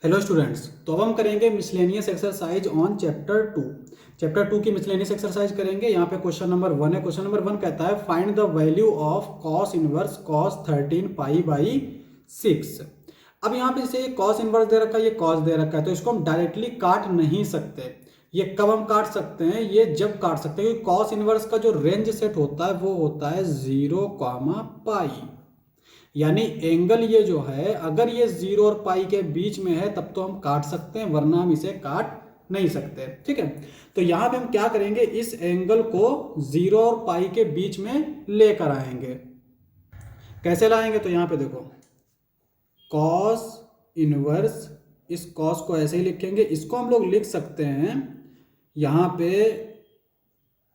Hello students, तो अब हम करेंगे मिसलेनियस एक्सरसाइज ऑन चैप्टर 2 की मिसलेनियस एक्सरसाइज करेंगे। यहाँ पे क्वेश्चन नंबर 1 है। क्वेश्चन नंबर 1 कहता है find the value of cos inverse cos 13 pi by 6। अब यहाँ पे जैसे कॉस इनवर्स दे रखा है, ये कॉस दे रखा है, तो इसको हम डायरेक्टली काट नहीं सकते। ये कब हम काट सकते हैं? ये जब काट सकते हैं क्योंकि कॉस इनवर्स का जो रेंज सेट होता है वो होता है 0, पाई। यानी एंगल ये जो है, अगर ये 0 और पाई के बीच में है तब तो हम काट सकते हैं, वरना हम इसे काट नहीं सकते। ठीक है, तो यहां पे हम क्या करेंगे, इस एंगल को 0 और पाई के बीच में लेकर आएंगे। कैसे लाएंगे? तो यहां पे देखो, कॉस इनवर्स, इस कॉस को ऐसे ही लिखेंगे। इसको हम लोग लिख सकते हैं यहां पे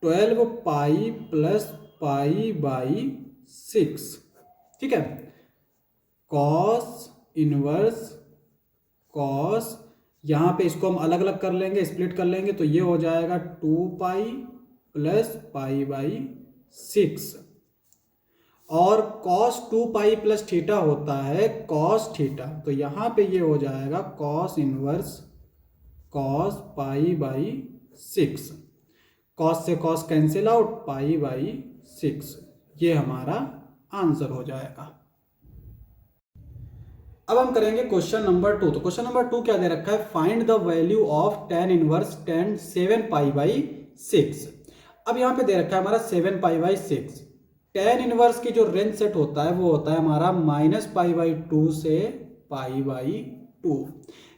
12 पाई प्लस पाई बाई 6। ठीक है, कॉस इनवर्स कॉस, यहाँ पे इसको हम अलग अलग कर लेंगे, स्प्लिट कर लेंगे, तो ये हो जाएगा 2 पाई प्लस पाई बाई 6। और कॉस 2 पाई प्लस थीटा होता है कॉस थीटा, तो यहाँ पे ये हो जाएगा cos inverse cos pi by 6। Cos से cos cancel out, pi by 6। ये हमारा आंसर हो जाएगा। अब हम करेंगे क्वेश्चन नंबर 2। तो क्वेश्चन नंबर 2 क्या दे रखा है, find the value of tan inverse tan 7 pi by 6। अब यहाँ पे दे रखा है हमारा 7 पाई बाई 6। tan इनवर्स की जो रेंज सेट होता है वो होता है हमारा -पाई/2 से पाई/2।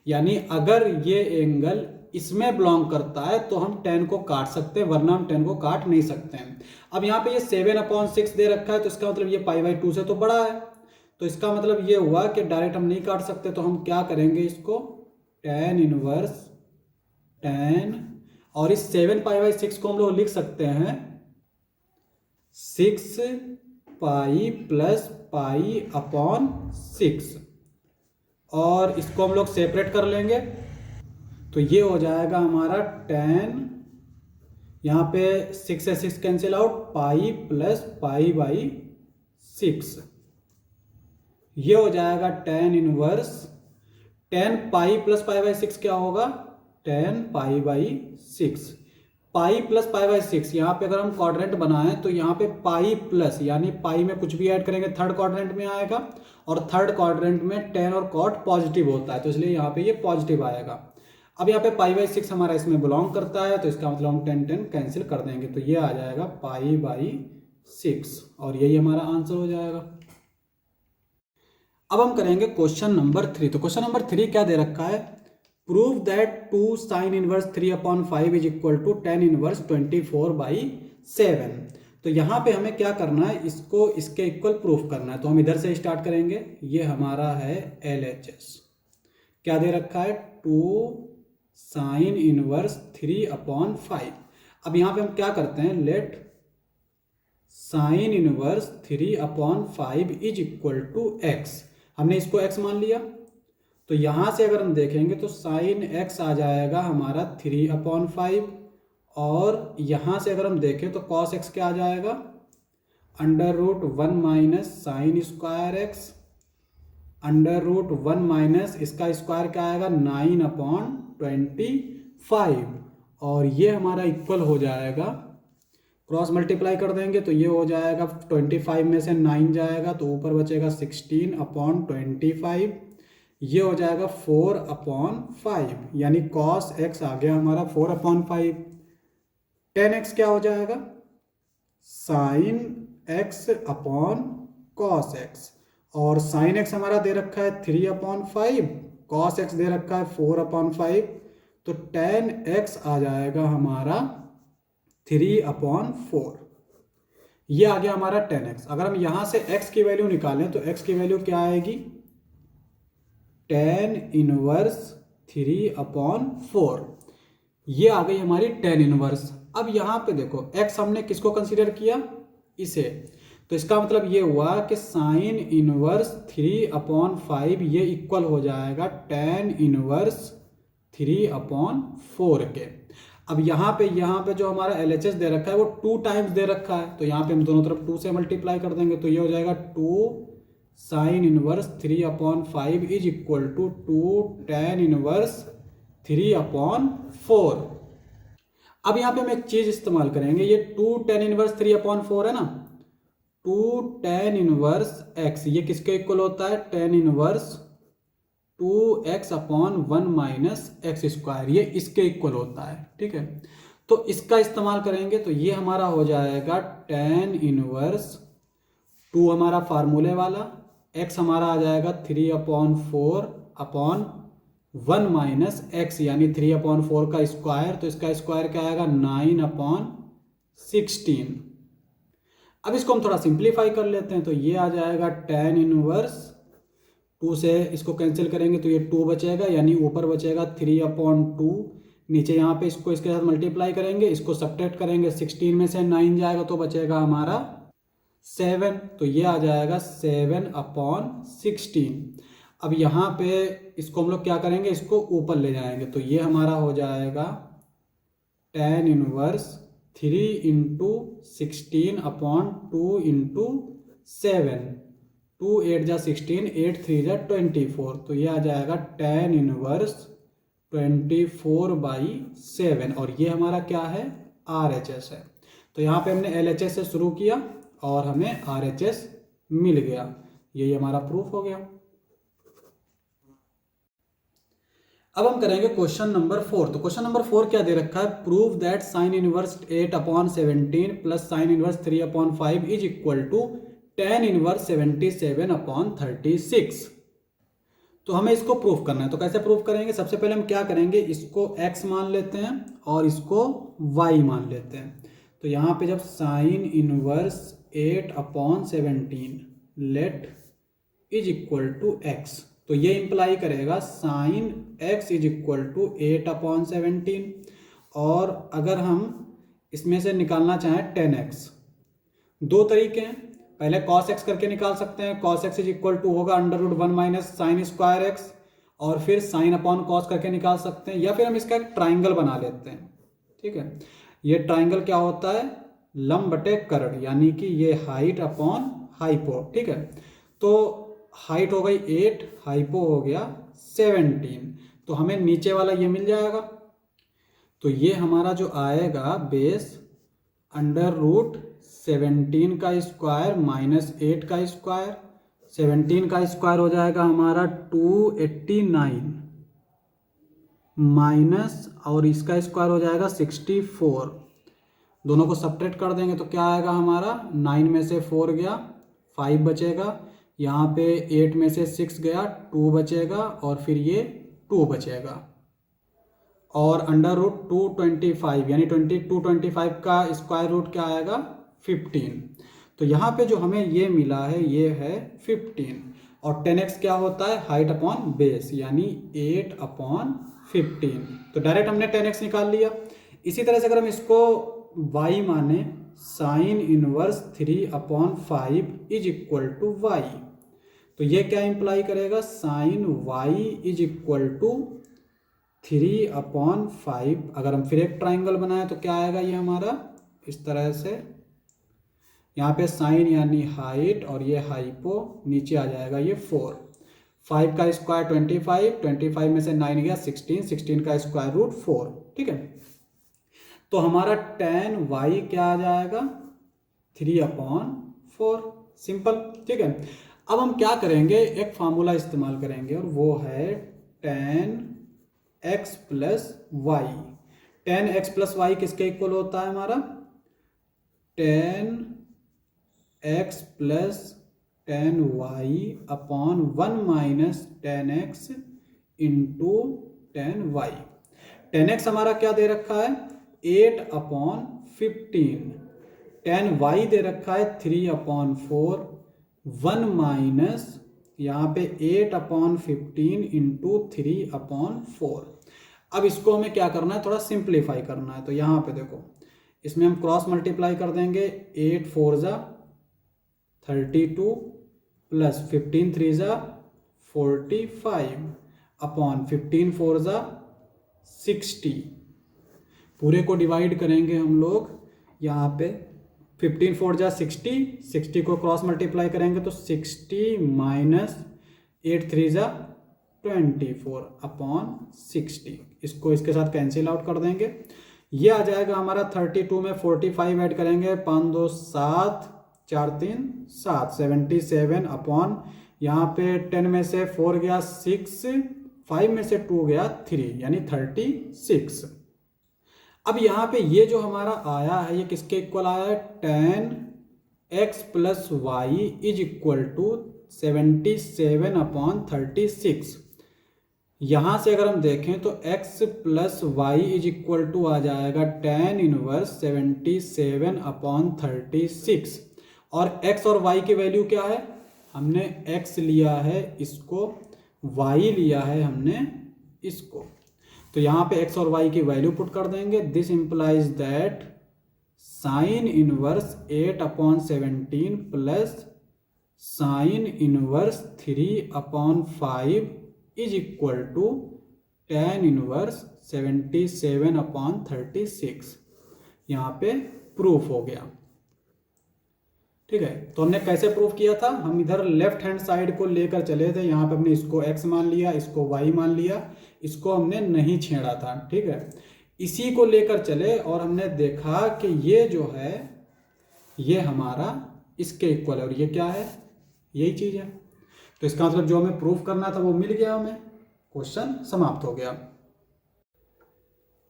यानी अगर ये एंगल इसमें बिलोंग करता है तो हम tan को काट सकते हैं, वरना हम tan को काट नहीं सकते हैं। अब यहाँ पे ये 7/6 दे रखा है, तो इसका मतलब ये पाई/2 से तो बड़ा है, तो इसका मतलब ये हुआ कि डायरेक्ट हम नहीं काट सकते। तो हम क्या करेंगे, इसको tan इनवर्स tan, और इस 7 पाई/6 को हम लोग लिख सकते हैं 6 पाई प्लस पाई/6, और इसको हम लोग सेपरेट कर लेंगे। तो ये हो जाएगा हमारा tan, यहाँ पे 6 से 6 cancel out, pi plus pi. ये हो जाएगा tan inverse tan pi plus pi क्या होगा, tan पाई/6। पाई प्लस पाई/6, यहाँ पे अगर हम क्वाड्रेंट बनाएं तो यहाँ पे पाई प्लस, यानी पाई में कुछ भी ऐड करेंगे थर्ड क्वाड्रेंट में आएगा, और थर्ड क्वाड्रेंट में tan और cot पॉजिटिव होता है, तो इसलिए यहाँ पे ये पॉजिटिव आएगा। अब यहाँ पे पाई/6 हमारा इसमें बिलोंग करता है, तो इसका मतलब हम tan कैंसिल कर देंगे, तो ये आ जाएगा पाई/6, और यही हमारा आंसर हो जाएगा। अब हम करेंगे क्वेश्चन नंबर 3। तो क्वेश्चन नंबर 3 क्या दे रखा है, prove that 2 sin inverse 3/5 is equal to tan inverse 24/7। तो यहाँ पे हमें क्या करना है, इसको इसके इक्वल प्रूफ करना है। तो हम इधर से स्टार्ट करेंगे। ये हमारा है LHS, क्या दे रखा है, 2 sin इनवर्स 3/5। अब यहाँ पे हम क्या करते हैं, let sin inverse 3/5 is equal to x। हमने इसको x मान लिया, तो यहां से अगर हम देखेंगे तो sin x आ जाएगा हमारा 3/5, और यहां से अगर हम देखें तो cos x क्या आ जाएगा, √1 minus sine square x, √1 minus इसका स्क्वायर क्या आएगा, 9/25, और ये हमारा इक्वल हो जाएगा, क्रॉस मल्टीप्लाई कर देंगे तो ये हो जाएगा 25 में से 9 जाएगा तो ऊपर बचेगा 16/25, ये हो जाएगा 4/5, यानी cos x आ गया हमारा 4/5। tan x क्या हो जाएगा, sin x upon cos x, और sin x हमारा दे रखा है 3/5, cos x दे रखा है 4/5, तो tan x आ जाएगा हमारा 3/4। ये आ गया हमारा tan x। अगर हम यहां से x की वैल्यू निकालें तो x की वैल्यू क्या आएगी, tan इनवर्स 3/4। ये आ गई हमारी tan इनवर्स। अब यहां पे देखो x हमने किसको कंसीडर किया, इसे, तो इसका मतलब ये हुआ कि sin इनवर्स 3/5 ये इक्वल हो जाएगा tan इनवर्स 3/4 के। अब यहाँ पे जो हमारा LHS दे रखा है वो 2 टाइम्स दे रखा है, तो यहाँ पे हम दोनों तरफ 2 से मल्टीप्लाई कर देंगे, तो ये हो जाएगा 2 sine inverse 3/5 is equal to 2 tan inverse 3/4। अब यहाँ पे हम एक चीज इस्तेमाल करेंगे, ये 2 tan इनवर्स 3/4 है ना, 2 tan इनवर्स x, ये किसके इक्वल होता है, tan inverse 2x/1 minus x square, ये इसके इक्वल होता है। ठीक है, तो इसका इस्तेमाल करेंगे तो ये हमारा हो जाएगा tan इनवर्स 2 हमारा फार्मूले वाला, x हमारा आ जाएगा 3/4/1 माइनस एक्स यानी 3/4 का स्क्वायर, तो इसका स्क्वायर क्या आएगा 9/16। अब इसको हम थोड़ा सिंप्लीफाई कर लेते हैं, तो ये आ जाएगा tan इनवर्स 2 से इसको कैंसिल करेंगे तो ये 2 बचेगा, यानी ऊपर बचेगा 3/2, नीचे यहाँ पे इसको इसके साथ मल्टीप्लाई करेंगे, इसको सब्ट्रैक्ट करेंगे, 16 में से 9 जाएगा तो बचेगा हमारा 7, तो ये आ जाएगा 7/16। अब यहाँ पे इसको हम लोग क्या करेंगे, इसको ऊपर ले जाएंगे, तो ये हमारा हो जाएगा tan इनवर्स 3 × 16/2 × 7, 2 8 जा 16, 8 3 जा 24, तो ये आ जाएगा tan इनवर्स 24/7, और ये हमारा क्या है, RHS है। तो यहाँ पे हमने LHS से शुरू किया और हमें RHS मिल गया, यही हमारा प्रूफ हो गया। अब हम करेंगे क्वेश्चन नंबर 4। तो क्वेश्चन नंबर 4 क्या दे रखा है, prove that sine inverse 8/17 plus sine inverse 3/5 is equal to tan inverse 77/36। तो हमें इसको प्रूफ करना है, तो कैसे प्रूफ करेंगे, सबसे पहले हम क्या करेंगे, इसको x मान लेते हैं और इसको y मान लेते हैं। तो यहाँ पे जब sine inverse 8/17 let is equal to x, तो ये इंप्लाई करेगा sine x is equal to 8/17, और अगर हम इसमें से निकालना चाहें tan x, दो तरीके हैं, पहले cos x करके निकाल सकते हैं, cos x is equal to होगा √1 माइनस साइन स्क्वायर x, और फिर साइन अपॉन कॉस करके निकाल सकते हैं, या फिर हम इसका एक ट्राइंगल बना लेते हैं। ठीक है, ये ट्राइंगल क्या होता है, लंब बटे कर्ण, यानी कि ये हाइट अपॉन हाइपो। ठीक है, तो हाइट हो गई 8, हाइपो हो गया 17, तो हमें नीचे वाला ये मिल जाएगा, तो ये हमारा जो आएगा बेस √17 का स्क्वायर माइनस 8 का स्क्वायर, 17 का स्क्वायर हो जाएगा हमारा 289 माइनस, और इसका स्क्वायर हो जाएगा 64, दोनों को सब्ट्रैक्ट कर देंगे तो क्या आएगा हमारा, 9 में से 4 गया 5 बचेगा, यहाँ पे 8 में से 6 गया 2 बचेगा, और फिर ये 2 बचेगा, और √225 यानी 225 का स्क्वायर रूट क्या आएगा 15। तो यहाँ पे जो हमें ये मिला है ये है 15, और 10x क्या होता है, हाइट अपॉन बेस, यानी 8/15, तो डायरेक्ट हमने 10x निकाल लिया। इसी तरह से अगर हम इसको y माने sine inverse 3/5 is equal to y, तो ये क्या इंप्लाई करेगा, sine y is equal to 3/5। अगर हम फिर एक ट्राइंगल बनाए तो क्या आएगा, ये हमारा इस तरह से, यहाँ पे साइन यानी हाइट और ये हाइपो, नीचे आ जाएगा ये 4, 5 का स्क्वायर 25, 25 में से 9 गया 16, 16 का स्क्वायर रूट 4। ठीक है, तो हमारा tan y क्या आ जाएगा 3/4, सिंपल। ठीक है, अब हम क्या करेंगे, एक फार्मूला इस्तेमाल करेंगे और वो है tan x plus y. tan x plus y किसके इक्वल होता है हमारा, tan x plus tan y upon 1 minus tan x into tan y। tan x हमारा क्या दे रखा है 8/15, tan y दे रखा है 3/4, 1 माइनस यहाँ पे 8/15 इंटू 3/4। अब इसको हमें क्या करना है, थोड़ा सिंप्लीफाई करना है, तो यहाँ पे देखो इसमें हम क्रॉस मल्टीप्लाई कर देंगे, 8 4 जा 32 प्लस 15 3 जा 45 अपॉन 15 4 जा 60। पूरे को डिवाइड करेंगे हम लोग यहाँ पे 15 4 जा 60, 60 को क्रॉस मल्टीप्लाई करेंगे तो 60 माइनस 8 3 जा 24 अपॉन 60, इसको इसके साथ कैंसिल आउट कर देंगे। ये आ जाएगा हमारा 32 में 45 ऐड करेंगे, 5 2 7 4 3 7, 77 अपॉन यहाँ पे 10 में से 4 गया 6, 5 में से 2 गया 3, यानी 36। अब यहाँ पे ये जो हमारा आया है ये किसके इक्वल आया है, tan x plus y is equal to 77 upon 36। यहाँ से अगर हम देखें तो x plus y is equal to आ जाएगा tan इनवर्स 77 अपॉन 36, और x और y की वैल्यू क्या है, हमने x लिया है इसको, y लिया है हमने इसको, तो यहाँ पे x और y की वैल्यू पुट कर देंगे। This implies that sine inverse 8 upon 17 plus sine inverse 3 upon 5 is equal to tan inverse 77 upon 36। यहाँ पे प्रूफ हो गया। ठीक है, तो हमने कैसे प्रूफ किया था, हम इधर लेफ्ट हैंड साइड को लेकर चले थे, यहाँ पे हमने इसको x मान लिया, इसको y मान लिया, इसको हमने नहीं छेड़ा था। ठीक है, इसी को लेकर चले और हमने देखा कि ये जो है ये हमारा इसके इक्वल है, और ये क्या है, यही चीज है। तो इसका मतलब जो हमें प्रूफ करना था वो मिल गया हमें, क्वेश्चन समाप्त हो गया।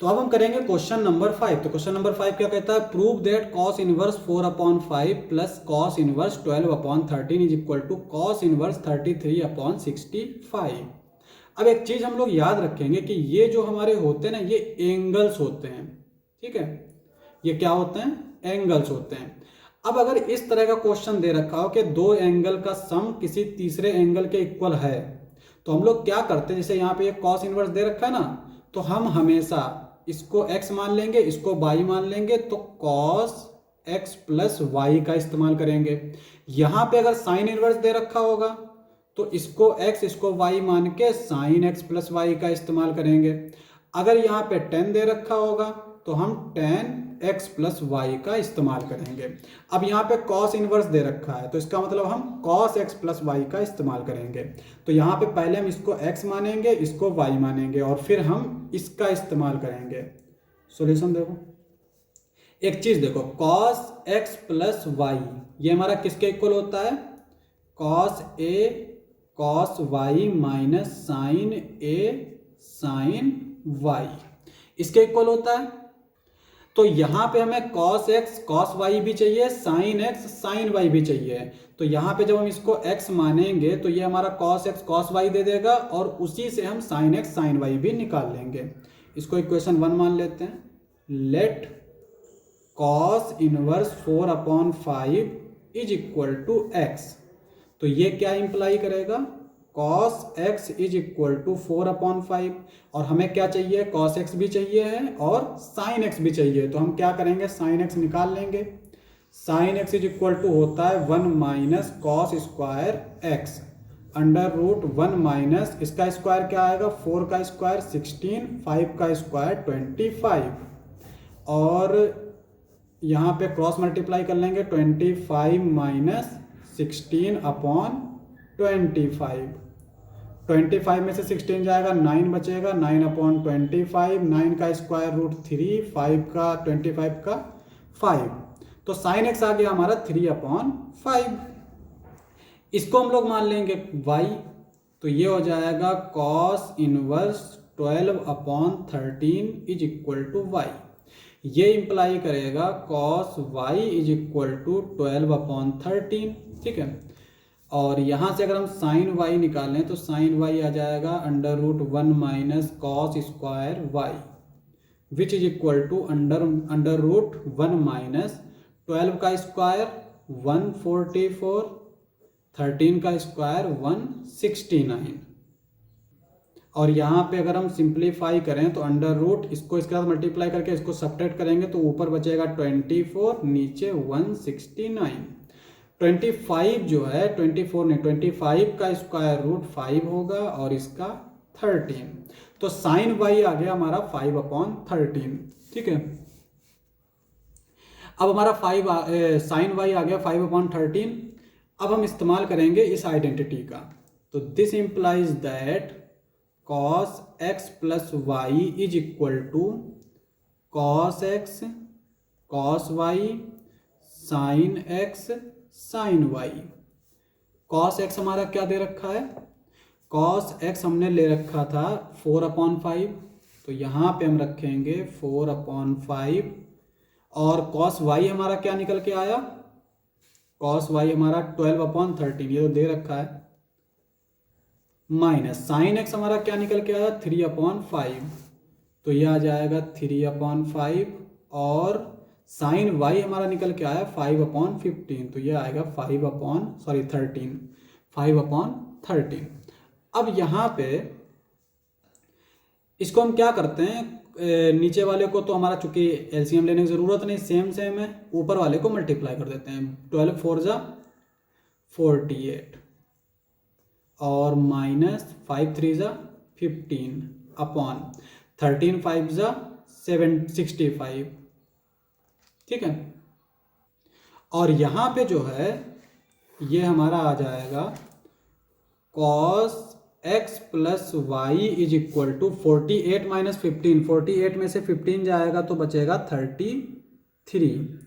तो अब हम करेंगे क्वेश्चन नंबर 5। तो क्वेश्चन नंबर 5 क्या कहता है, prove that cos inverse 4 upon 5 plus cos inverse 12 upon 13 is equal to cos inverse 33 upon 65। अब एक चीज हम लोग याद रखेंगे कि ये जो हमारे होते हैं ना, ये एंगल्स होते हैं। ठीक है, ये क्या होते हैं, एंगल्स होते हैं। अब अगर इस तरह का क्वेश्चन दे रखा हो कि दो एंगल का सम किसी तीसरे एंगल के इक्वल है, तो हम लोग क्या करते हैं, जैसे यहाँ पे ये कॉस इनवर्स दे रखा है ना, तो हम हमेशा इसको x मान लेंगे, इसको y मान लेंगे, तो cos x प्लस वाई का इस्तेमाल करेंगे। यहाँ पे अगर साइन इनवर्स दे रखा होगा तो इसको x इसको y मान के साइन x प्लस वाई का इस्तेमाल करेंगे। अगर यहाँ पे tan दे रखा होगा तो हम tan x प्लस वाई का इस्तेमाल करेंगे। अब यहाँ पे cos इनवर्स दे रखा है तो इसका मतलब हम cos x प्लस वाई का इस्तेमाल करेंगे। तो यहाँ पे पहले हम इसको x मानेंगे, इसको y मानेंगे, और फिर हम इसका इस्तेमाल करेंगे। सॉल्यूशन देखो, एक चीज देखो, cos x प्लस वाई ये हमारा किसके इक्वल होता है, cos a cos y minus sine a sine y, इसके इक्वल होता है। तो यहाँ पे हमें cos x cos y भी चाहिए, sin x sin y भी चाहिए। तो यहाँ पे जब हम इसको x मानेंगे तो ये हमारा cos x cos y दे देगा, और उसी से हम sin x sin y भी निकाल लेंगे। इसको इक्वेशन 1 मान लेते हैं। Let cos inverse 4 upon 5 is equal to x। तो ये क्या इंप्लाई करेगा, cos x is equal to 4 upon 5, और हमें क्या चाहिए, cos x भी चाहिए है और sin x भी चाहिए। तो हम क्या करेंगे, sin x निकाल लेंगे। sin x is equal to होता है 1 minus cos square x under root 1 minus इसका स्क्वायर क्या आएगा, 4 का स्क्वायर 16, 5 का स्क्वायर 25, और यहाँ पे क्रॉस मल्टीप्लाई कर लेंगे 25 माइनस 16 अपॉन 25। 25 में से 16 जाएगा, 9 बचेगा, 9 अपॉन 25, 9 का स्क्वायर रूट 3, 5 का 25 का 5, तो साइन एक्स आ गया हमारा 3 अपॉन 5। इसको हम लोग मान लेंगे y, तो ये हो जाएगा cos inverse 12 upon 13 is equal to y। ये इंप्लाई करेगा cos y is equal to 12 upon 13। ठीक है, और यहाँ से अगर हम साइन y निकालें तो साइन y आ जाएगा under root 1 minus cos square y which is equal to under root 1 minus 12 का स्क्वायर 144, 13 का स्क्वायर 169, और यहाँ पे अगर हम सिंप्लीफाई करें तो अंडर रूट इसको इसके साथ मल्टीप्लाई करके इसको सब्ट्रैक्ट करेंगे तो ऊपर बचेगा 24, नीचे 169। 25 जो है 24 नहीं 25 का स्क्वायर रूट 5 होगा और इसका 13, तो साइन y आ गया हमारा 5 अपॉन 13। ठीक है, अब हमारा साइन वाई आ गया 5/13। अब हम इस्तेमाल करेंगे इस आइडेंटिटी का, तो this implies that cos x plus y is equal to cos x cos y sine x sine y. Cos x हमारा क्या दे रखा है, कॉस एक्स हमने ले रखा था 4/5, तो यहाँ पे हम रखेंगे 4/5। और कॉस वाई हमारा क्या निकल के आया, कॉस वाई हमारा 12/13, ये तो दे रखा है, माइनस साइन एक्स हमारा क्या निकल के आया 3/5, तो ये आ जाएगा 3/5। और साइन वाई हमारा निकल के आया 5/15, तो ये आएगा 5/13। अब यहाँ पे इसको हम क्या करते हैं, नीचे वाले को तो हमारा चूंकि एलसीएम लेने की ज़रूरत नहीं, सेम है, ऊपर वाले को मल्टीप्लाई कर देते हैं। 12 4 जा 48 और माइनस 5 3 जा 15 अपॉन 13 5 जा 65, ठीक है। और यहाँ पे जो है ये हमारा आ जाएगा cos x plus y is equal to 48 minus 15, 48 में से 15 जाएगा तो बचेगा 33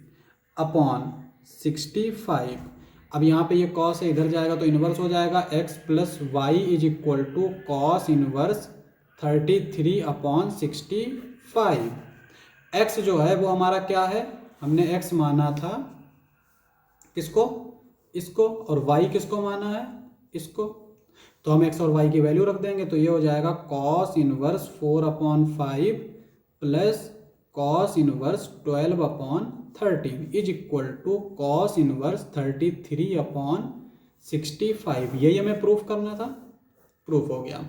अपॉन 65। अब यहाँ पे ये कॉस है, इधर जाएगा तो इन्वर्स हो जाएगा, x plus y is equal to cos inverse 33/65। X जो है वो हमारा क्या है, हमने एक्स माना था किसको, इसको, और वाई किसको माना है, इसको, तो हम एक्स और वाई की वैल्यू रख देंगे, तो ये हो जाएगा cos inverse 4/5 plus cos inverse 12/13 is equal to cos inverse 33/65। यही हमें प्रूफ करना था, प्रूफ हो गया।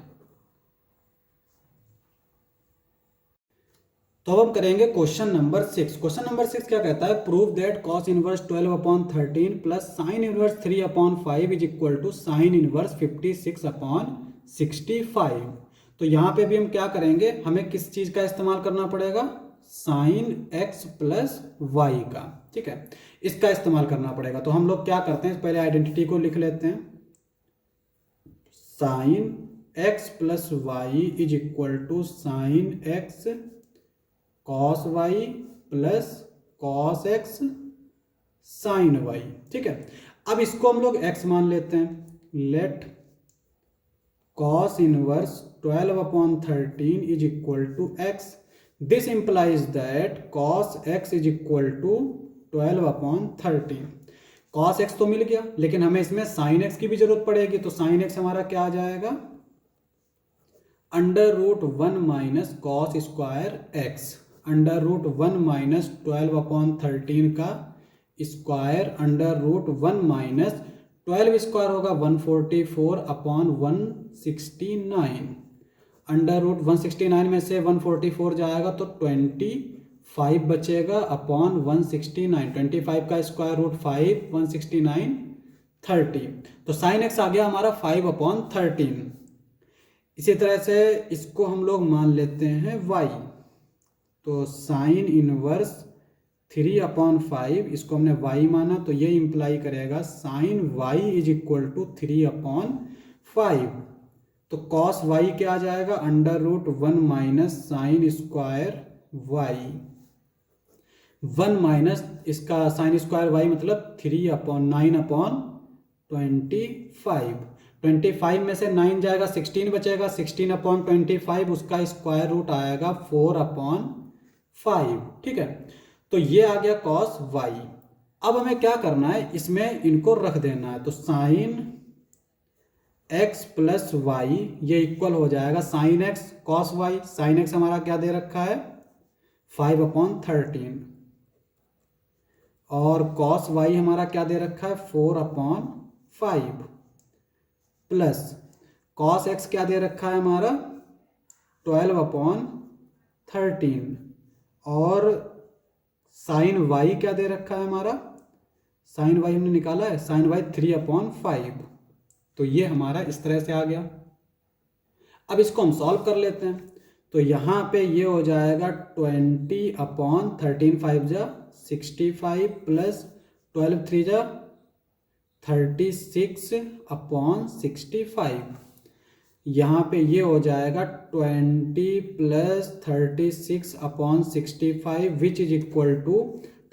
तो अब हम करेंगे क्वेश्चन नंबर 6। क्वेश्चन नंबर 6 क्या कहता है, prove that cos inverse 12/13 plus sine inverse 3/5 is equal to sine inverse 56/65। तो यहाँ पे भी हम क्या करेंगे, हमें किस चीज का इस्तेमाल करना पड़ेगा, साइन एक्स प्लस वाई का, ठीक है, इसका इस्तेमाल करना पड़ेगा। तो हम लोग क्या करते हैं, पहले आइडेंटिटी को लिख लेते हैं, sine x plus y is equal to sine x cos y plus cos x sine y, ठीक है। अब इसको हम लोग x मान लेते हैं, let cos inverse 12/13 is equal to x। This implies that cos x is equal to 12/13। Cos x तो मिल गया, लेकिन हमें इसमें साइन x की भी जरूरत पड़ेगी, तो साइन x हमारा क्या आ जाएगा, √1 minus cos square x, √1 minus 12/13 का स्क्वायर, √1 माइनस 12 स्क्वायर होगा 144/169, √169 में से 144 जाएगा तो 25 बचेगा अपॉन 169, 25 का स्क्वायर रूट 5, 169 30, तो साइन एक्स आ गया हमारा 5/13। इसी तरह से इसको हम लोग मान लेते हैं y, तो साइन इनवर्स 3/5, इसको हमने y माना, तो ये इंप्लाई करेगा sine y is equal to 3/5। तो कॉस y क्या आ जाएगा, √1 minus sine square y, 1 minus इसका साइन स्क्वायर y मतलब 3/9/25। 25 में से 9 जाएगा 16 बचेगा, 16/25 उसका स्क्वायर रूट आएगा 4/5, ठीक है। तो ये आ गया कॉस y। अब हमें क्या करना है, इसमें इनको रख देना है, तो साइन x प्लस वाई ये इक्वल हो जाएगा sine x cos y। Sine x हमारा क्या दे रखा है 5/13 और कॉस y हमारा क्या दे रखा है 4/5 प्लस कॉस x क्या दे रखा है हमारा 12/13 और साइन y क्या दे रखा है हमारा, साइन y हमने निकाला है, साइन y 3/5। तो ये हमारा इस तरह से आ गया। अब इसको हम सॉल्व कर लेते हैं, तो यहाँ पे ये हो जाएगा 20/13 5 जा 65 प्लस 12 3 जा 36 अपॉन 65। यहाँ पे ये हो जाएगा 20 plus 36 upon 65 which is equal to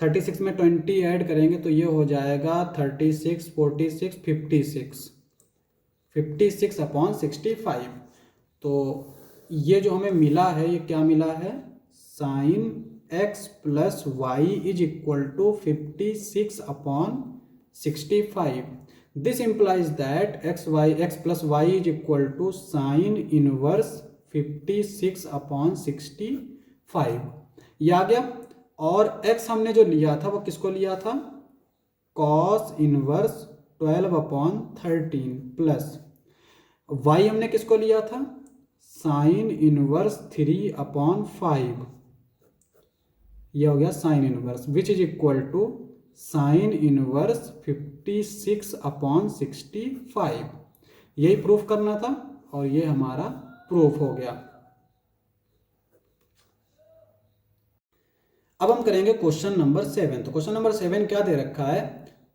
36 में 20 ऐड करेंगे तो ये हो जाएगा 36 46 56 अपॉन 65। तो ये जो हमें मिला है ये क्या मिला है, sine x plus y is equal to 56 upon 65। This implies that x plus y is equal to sin inverse 56 upon 65। ये आ गया। और x हमने जो लिया था वो किसको लिया था, cos inverse 12 upon 13 plus y हमने किसको लिया था, साइन इनवर्स 3 अपॉन 5। यह हो गया sine inverse which is equal to sine inverse 56 upon 65। यही प्रूफ करना था और ये हमारा प्रूफ हो गया। अब हम करेंगे क्वेश्चन नंबर 7। तो क्वेश्चन नंबर 7 क्या दे रखा है,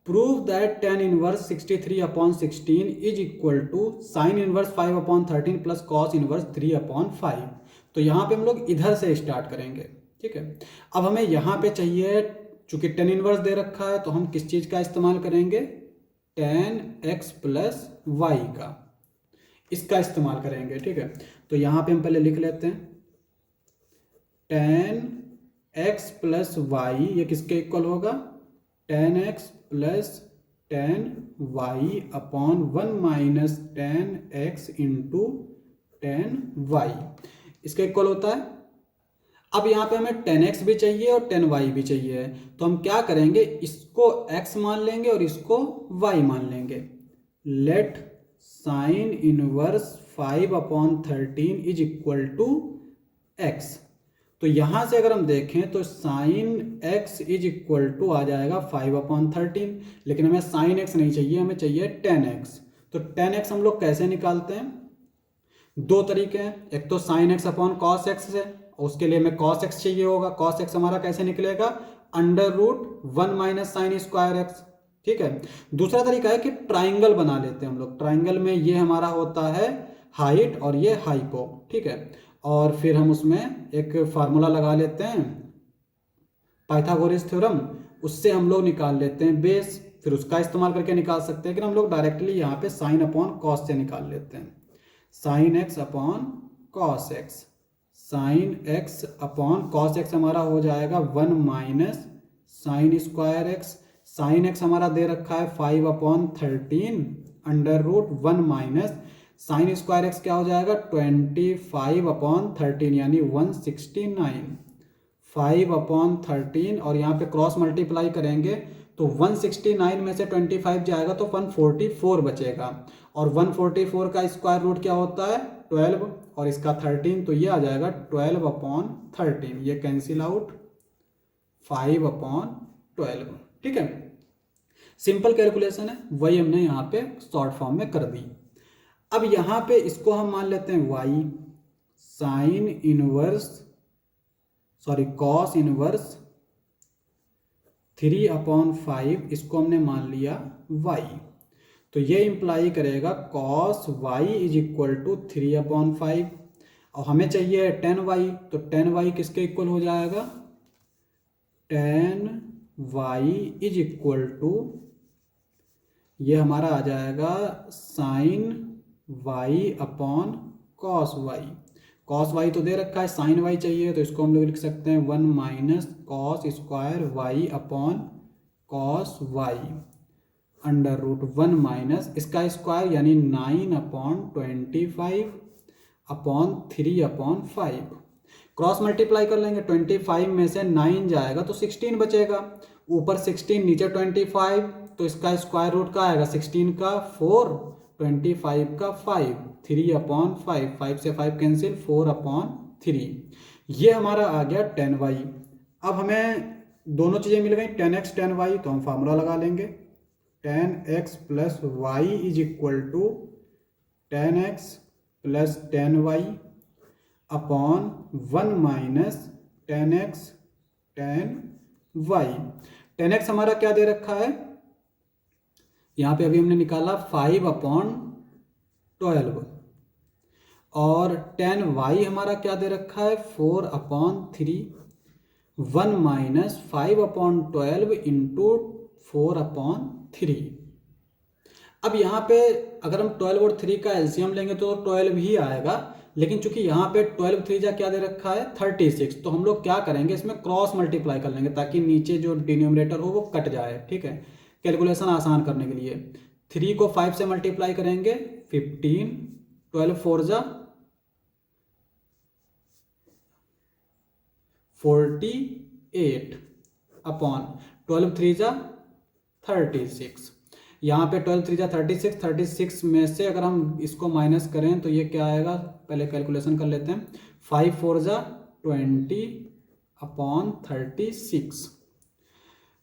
prove that tan inverse 63 upon 16 is equal to sine inverse 5 upon 13 plus cos inverse 3 upon 5। तो यहाँ पे हम लोग इधर से स्टार्ट करेंगे, ठीक है। अब हमें यहाँ पे चाहिए, चूंकि tan इनवर्स दे रखा है तो हम किस चीज का इस्तेमाल करेंगे, tan x प्लस वाई का, इसका इस्तेमाल करेंगे, ठीक है। तो यहाँ पे हम पहले लिख लेते हैं tan x प्लस वाई, ये किसके इक्वल होगा, tan x plus tan y upon 1 minus tan x into tan y, इसका इक्वल होता है। अब यहाँ पे हमें tan x भी चाहिए और tan y भी चाहिए, तो हम क्या करेंगे, इसको x मान लेंगे और इसको y मान लेंगे। Let sine inverse 5 upon 13 is equal to x। तो यहाँ से अगर हम देखें तो sine x is equal to आ जाएगा 5 अपॉन 13, लेकिन हमें साइन x नहीं चाहिए, हमें चाहिए tan x। तो tan x हम लोग कैसे निकालते हैं, दो तरीके हैं, एक तो sine x upon cos x से, उसके लिए हमें cos x चाहिए होगा। cos x हमारा कैसे निकलेगा, under root 1 minus sine square x, ठीक है। दूसरा तरीका है कि ट्राइंगल बना लेते हैं हम लोग। ट्राइंगल में ये हमारा होता है हाइट और ये हाइपो, ठीक है। और फिर हम उसमें एक फार्मूला लगा लेते हैं पाइथागोरस थ्योरम, उससे हम लोग निकाल लेते हैं बेस, फिर उसका इस्तेमाल करके निकाल सकते हैं। लेकिन हम लोग डायरेक्टली यहाँ पे साइन अपॉन कॉस से निकाल लेते हैं, sine x upon cos x। Sine x upon cos x हमारा हो जाएगा 1 minus sine square x। Sine x हमारा दे रखा है 5 upon 13 under root 1 minus sine square x क्या हो जाएगा 25 अपॉन 13 यानी 169। 5 अपॉन 13 और यहाँ पे क्रॉस मल्टीप्लाई करेंगे तो 169 में से 25 जाएगा तो 144 बचेगा, और 144 का स्क्वायर रूट क्या होता है 12 और इसका 13, तो ये आ जाएगा 12 अपॉन 13, ये कैंसिल आउट 5 अपॉन 12, ठीक है। सिंपल कैलकुलेशन है, वही हमने यहाँ पे शॉर्ट फॉर्म में कर दी। अब यहाँ पे इसको हम मान लेते हैं y, sine inverse cos inverse 3 upon 5, इसको हमने मान लिया y। तो ये इंप्लाई करेगा cos y is equal to 3 upon 5, और हमें चाहिए tan y, तो tan y किसके इक्वल हो जाएगा, tan y is equal to, ये हमारा आ जाएगा sine y upon cos y। Cos y तो दे रखा है, साइन y चाहिए, तो इसको हम लोग लिख सकते हैं 1 minus cos square y upon cos y under root 1 minus इसका स्क्वायर यानी 9 upon 25 upon 3 upon 5। Cross multiply कर लेंगे, 25 में से 9 जाएगा तो 16 बचेगा, ऊपर 16 नीचे 25, तो इसका स्क्वायर रूट का आएगा 16 का 4, 25 का 5, 3 अपॉन 5, 5 से 5 कैंसिल, 4 अपॉन 3। ये हमारा आ गया tan y। अब हमें दोनों चीज़ें मिल गई, tan x tan y, तो हम फार्मूला लगा लेंगे, tan x plus y is equal to tan x plus tan y upon 1 minus tan x tan y. 10x हमारा क्या दे रखा है, यहाँ पे अभी हमने निकाला 5/12 और 10y हमारा क्या दे रखा है 4/3। 1 माइनस 5/12 इंटू 4/3। अब यहाँ पे अगर हम 12 और 3 का एलसीएम लेंगे तो 12 ही आएगा, लेकिन चूंकि यहाँ पे 12 3 जा क्या दे रखा है 36, तो हम लोग क्या करेंगे इसमें क्रॉस मल्टीप्लाई कर लेंगे ताकि नीचे जो डिनोमिनेटर हो वो कट जाए। ठीक है, कैलकुलेशन आसान करने के लिए 3 को 5 से मल्टीप्लाई करेंगे 15, 12 4 जा 48 अपॉन 12 3 जा 36। यहाँ पे 12 3 जा 36, 36 में से अगर हम इसको माइनस करें तो ये क्या आएगा, पहले कैलकुलेशन कर लेते हैं। 5 4 जा 20 अपॉन 36।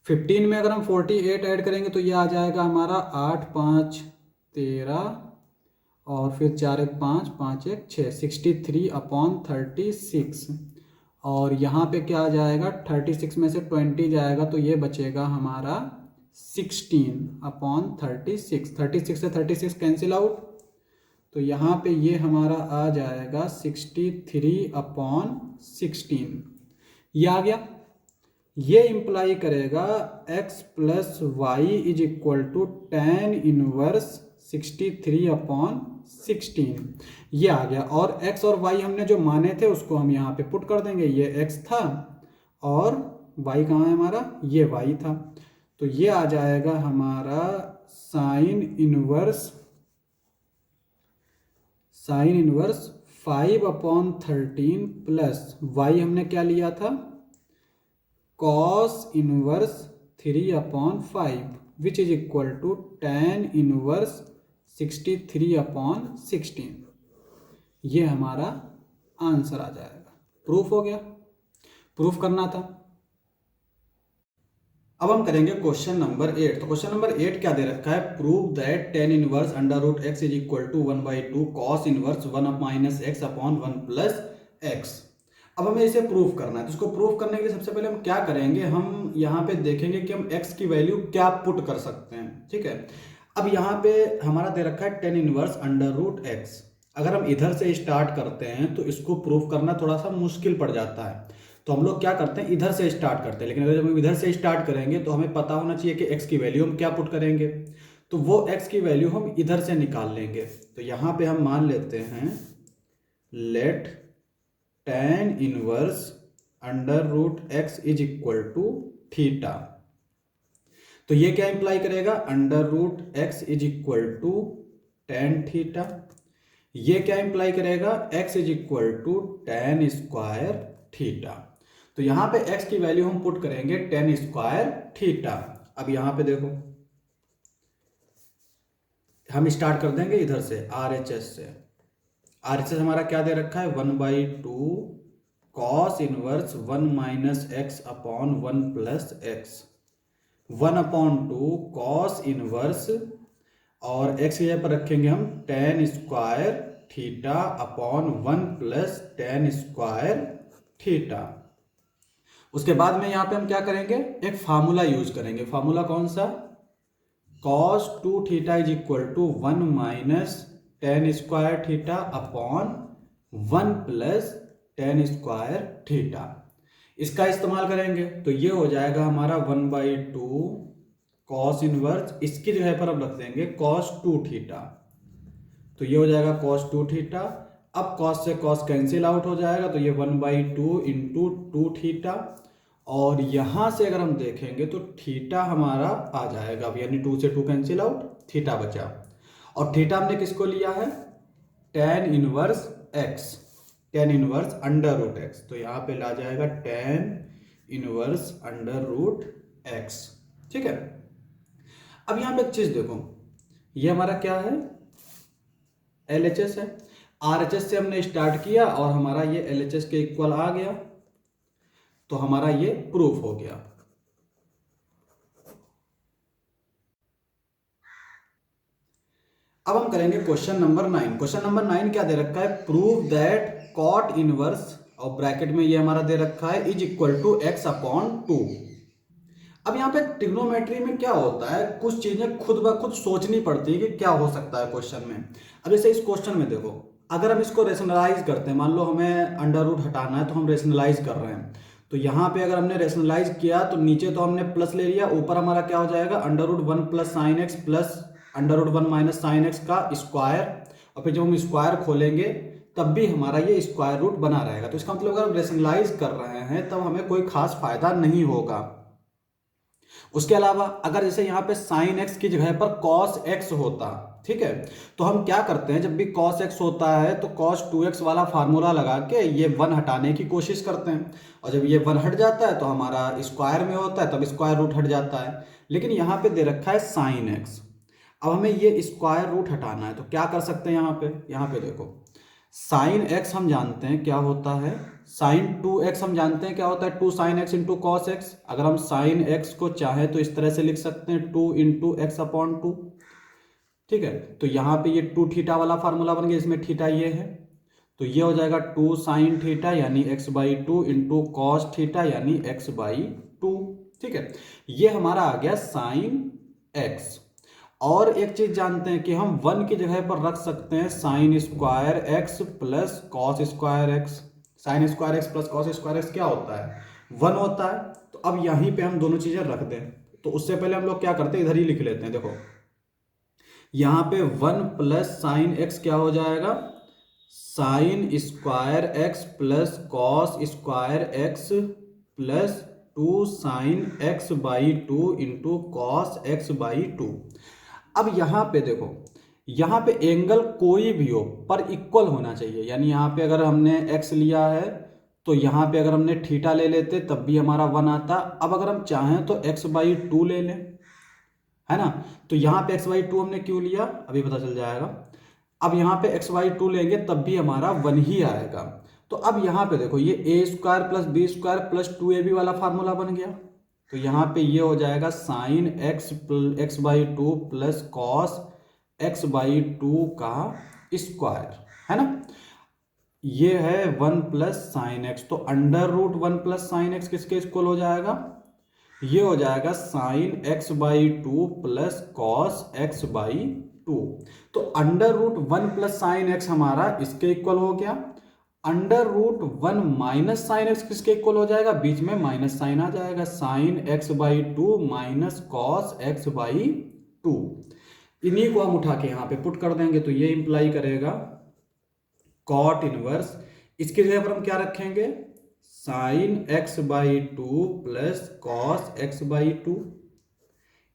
15 में अगर हम 48 ऐड करेंगे तो ये आ जाएगा हमारा 8 5 13 और फिर 4 1 5 5 1 6, 63 अपॉन 36। और यहाँ पे क्या आ जाएगा 36 में से 20 जाएगा तो ये बचेगा हमारा 16 अपॉन 36। 36 से 36 कैंसिल आउट, तो यहाँ पे ये हमारा आ जाएगा 63 अपॉन 16। ये आ गया। ये इंप्लाई करेगा x plus y is equal to tan inverse 63 upon 16। ये आ गया और x और y हमने जो माने थे उसको हम यहाँ पे पुट कर देंगे। ये x था और y कहाँ है हमारा, ये y था, तो ये आ जाएगा हमारा साइन इनवर्स 5/13 प्लस y हमने क्या लिया था cos inverse 3/5 which is equal to tan inverse 63/16। ये हमारा आंसर आ जाएगा। प्रूफ हो गया, प्रूफ करना था। अब हम करेंगे क्वेश्चन नंबर 8। तो क्वेश्चन नंबर 8 क्या दे रखा है, prove that tan inverse under root x is equal to 1/2 cos inverse 1 minus x upon 1 plus x। अब हमें इसे प्रूव करना है, तो इसको प्रूव करने के लिए सबसे पहले हम क्या करेंगे, हम यहाँ पे देखेंगे कि हम x की वैल्यू क्या पुट कर सकते हैं। ठीक है, अब यहाँ पे हमारा दे रखा है tan inverse under root x। अगर हम इधर से स्टार्ट करते हैं तो इसको प्रूव करना थोड़ा सा मुश्किल पड़ जाता है, तो हम लोग क्या करते हैं इधर से स्टार्ट करते हैं। लेकिन अगर हम इधर से स्टार्ट करेंगे तो हमें पता होना चाहिए कि x की वैल्यू हम क्या पुट करेंगे, तो वो x की वैल्यू हम इधर से निकाल लेंगे। तो यहाँ पे हम मान लेते हैं let tan inverse under root x is equal to theta. तो ये क्या इंप्लाई करेगा, under root x is equal to tan theta. ये क्या इंप्लाई करेगा, x is equal to tan square theta. तो यहां पे x की वैल्यू हम पुट करेंगे tan स्क्वायर थीटा। अब यहां पे देखो हम स्टार्ट कर देंगे इधर से RHS से। RHS हमारा क्या दे रखा है 1/2 cos inverse 1 minus x upon 1 plus x। 1/2 cos inverse और x की जगह पर रखेंगे हम tan square theta upon 1 plus tan square theta. उसके बाद में यहाँ पे हम क्या करेंगे, एक फार्मूला यूज करेंगे। फार्मूला कौन सा, cos 2 थीटा is equal to 1 minus tan square theta upon 1 plus tan square theta. इसका इस्तेमाल करेंगे तो ये हो जाएगा हमारा 1/2 cos इनवर्स, इसकी जगह पर अब रख देंगे cos 2 थीटा, तो ये हो जाएगा cos 2 थीटा। अब cos से cos कैंसिल आउट हो जाएगा, तो ये 1/2 इंटू 2 थीटा, और यहां से अगर हम देखेंगे तो थीटा हमारा आ जाएगा, यानी 2 से 2 कैंसिल आउट, थीटा बचा। और थीटा हमने किसको लिया है, tan inverse x, tan inverse under root x, तो यहाँ पे ला जाएगा tan inverse under root x। ठीक है, अब यहाँ पे एक चीज देखो, ये हमारा क्या है LHS है। RHS से हमने स्टार्ट किया और हमारा ये LHS के इक्वल आ गया, तो हमारा ये प्रूफ हो गया। अब हम करेंगे क्वेश्चन नंबर 9। क्वेश्चन नंबर 9 क्या दे रखा है, प्रूव दैट कॉट इनवर्स और ब्रैकेट में ये हमारा दे रखा है is equal to x upon 2। अब यहाँ पे ट्रिग्नोमेट्री में क्या होता है, कुछ चीजें खुद ब खुद सोचनी पड़ती है कि क्या हो सकता है क्वेश्चन में। अब जैसे इस क्वेश्चन में देखो, अगर हम इसको रेशनलाइज करते हैं, मान लो हमें अंडर रूट हटाना है तो हम रेशनलाइज कर रहे हैं, तो यहाँ पे अगर हमने रेशनलाइज किया तो नीचे तो हमने प्लस ले लिया, ऊपर हमारा क्या हो जाएगा under root 1 plus sine x plus under root 1 minus sine x का स्क्वायर, और फिर जब हम स्क्वायर खोलेंगे तब भी हमारा ये स्क्वायर रूट बना रहेगा। तो इसका मतलब अगर हम रेशनलाइज कर रहे हैं तब हमें कोई खास फायदा नहीं होगा। उसके अलावा अगर जैसे यहाँ पे साइन एक्स की जगह पर कॉस एक्स होता, ठीक है, तो हम क्या करते हैं, जब भी कॉस एक्स होता है तो कॉस 2x वाला फार्मूला लगा के ये 1 हटाने की कोशिश करते हैं, और जब ये 1 हट जाता है तो हमारा स्क्वायर में होता है, तब स्क्वायर रूट हट जाता है। लेकिन यहाँ पे दे रखा है साइन एक्स, अब हमें ये स्क्वायर रूट हटाना है, तो क्या कर सकते हैं यहाँ पे देखो, साइन एक्स हम जानते हैं क्या होता है, साइन 2x हम जानते हैं क्या होता है, 2 sine x into cos x. अगर हम साइन एक्स को चाहें तो इस तरह से लिख सकते हैं 2 इंटू एक्स अपॉन 2, ठीक है। तो यहाँ पे ये 2 थीटा वाला फार्मूला बन गया, इसमें थीटा ये है, तो ये हो जाएगा 2 साइन थीटा यानी x/2 इंटू कॉस थीटा यानी x/2, ठीक है। ये हमारा आ गया साइन एक्स। और एक चीज जानते हैं कि हम 1 की जगह पर रख सकते हैं sign square x plus cos square x. Sign square x plus cos square x क्या होता है, 1 होता है। तो अब यहीं पे हम दोनों चीजें रख दें, तो उससे पहले हम लोग क्या करते हैं, इधर ही लिख लेते हैं। देखो यहाँ पे 1 प्लस साइन एक्स क्या हो जाएगा, sine square x plus cos square x plus 2 sine x/2 into cos x/2। अब यहाँ पे देखो, यहाँ पे एंगल कोई भी हो पर इक्वल होना चाहिए, यानी यहाँ पे अगर हमने x लिया है तो यहाँ पे अगर हमने थीटा ले लेते तब भी हमारा 1 आता। अब अगर हम चाहें तो x/2 ले लें, है ना, तो यहाँ पे x/2 हमने क्यों लिया अभी पता चल जाएगा। अब यहाँ पे x/2 लेंगे तब भी हमारा 1 ही आएगा। तो अब यहाँ पे देखो ये a² plus b² plus 2ab वाला फार्मूला बन गया, तो यहाँ पे ये हो जाएगा sign x/2 plus cos x/2 का स्क्वायर, है ना। ये है 1 प्लस साइन एक्स, तो under root 1 plus sine x किसके इक्वल हो जाएगा, ये हो जाएगा sign x/2 plus cos x/2। तो under root 1 plus sine x हमारा इसके इक्वल हो गया, under root 1 minus sine x किसके इक्वल हो जाएगा, बीच में माइनस साइन आ जाएगा, sign x/2 minus cos x/2। इन्हीं को हम उठा के यहाँ पे पुट कर देंगे, तो ये इंप्लाई करेगा कॉट इनवर्स, इसकी जगह पर हम क्या रखेंगे, sine x/2 plus cos x/2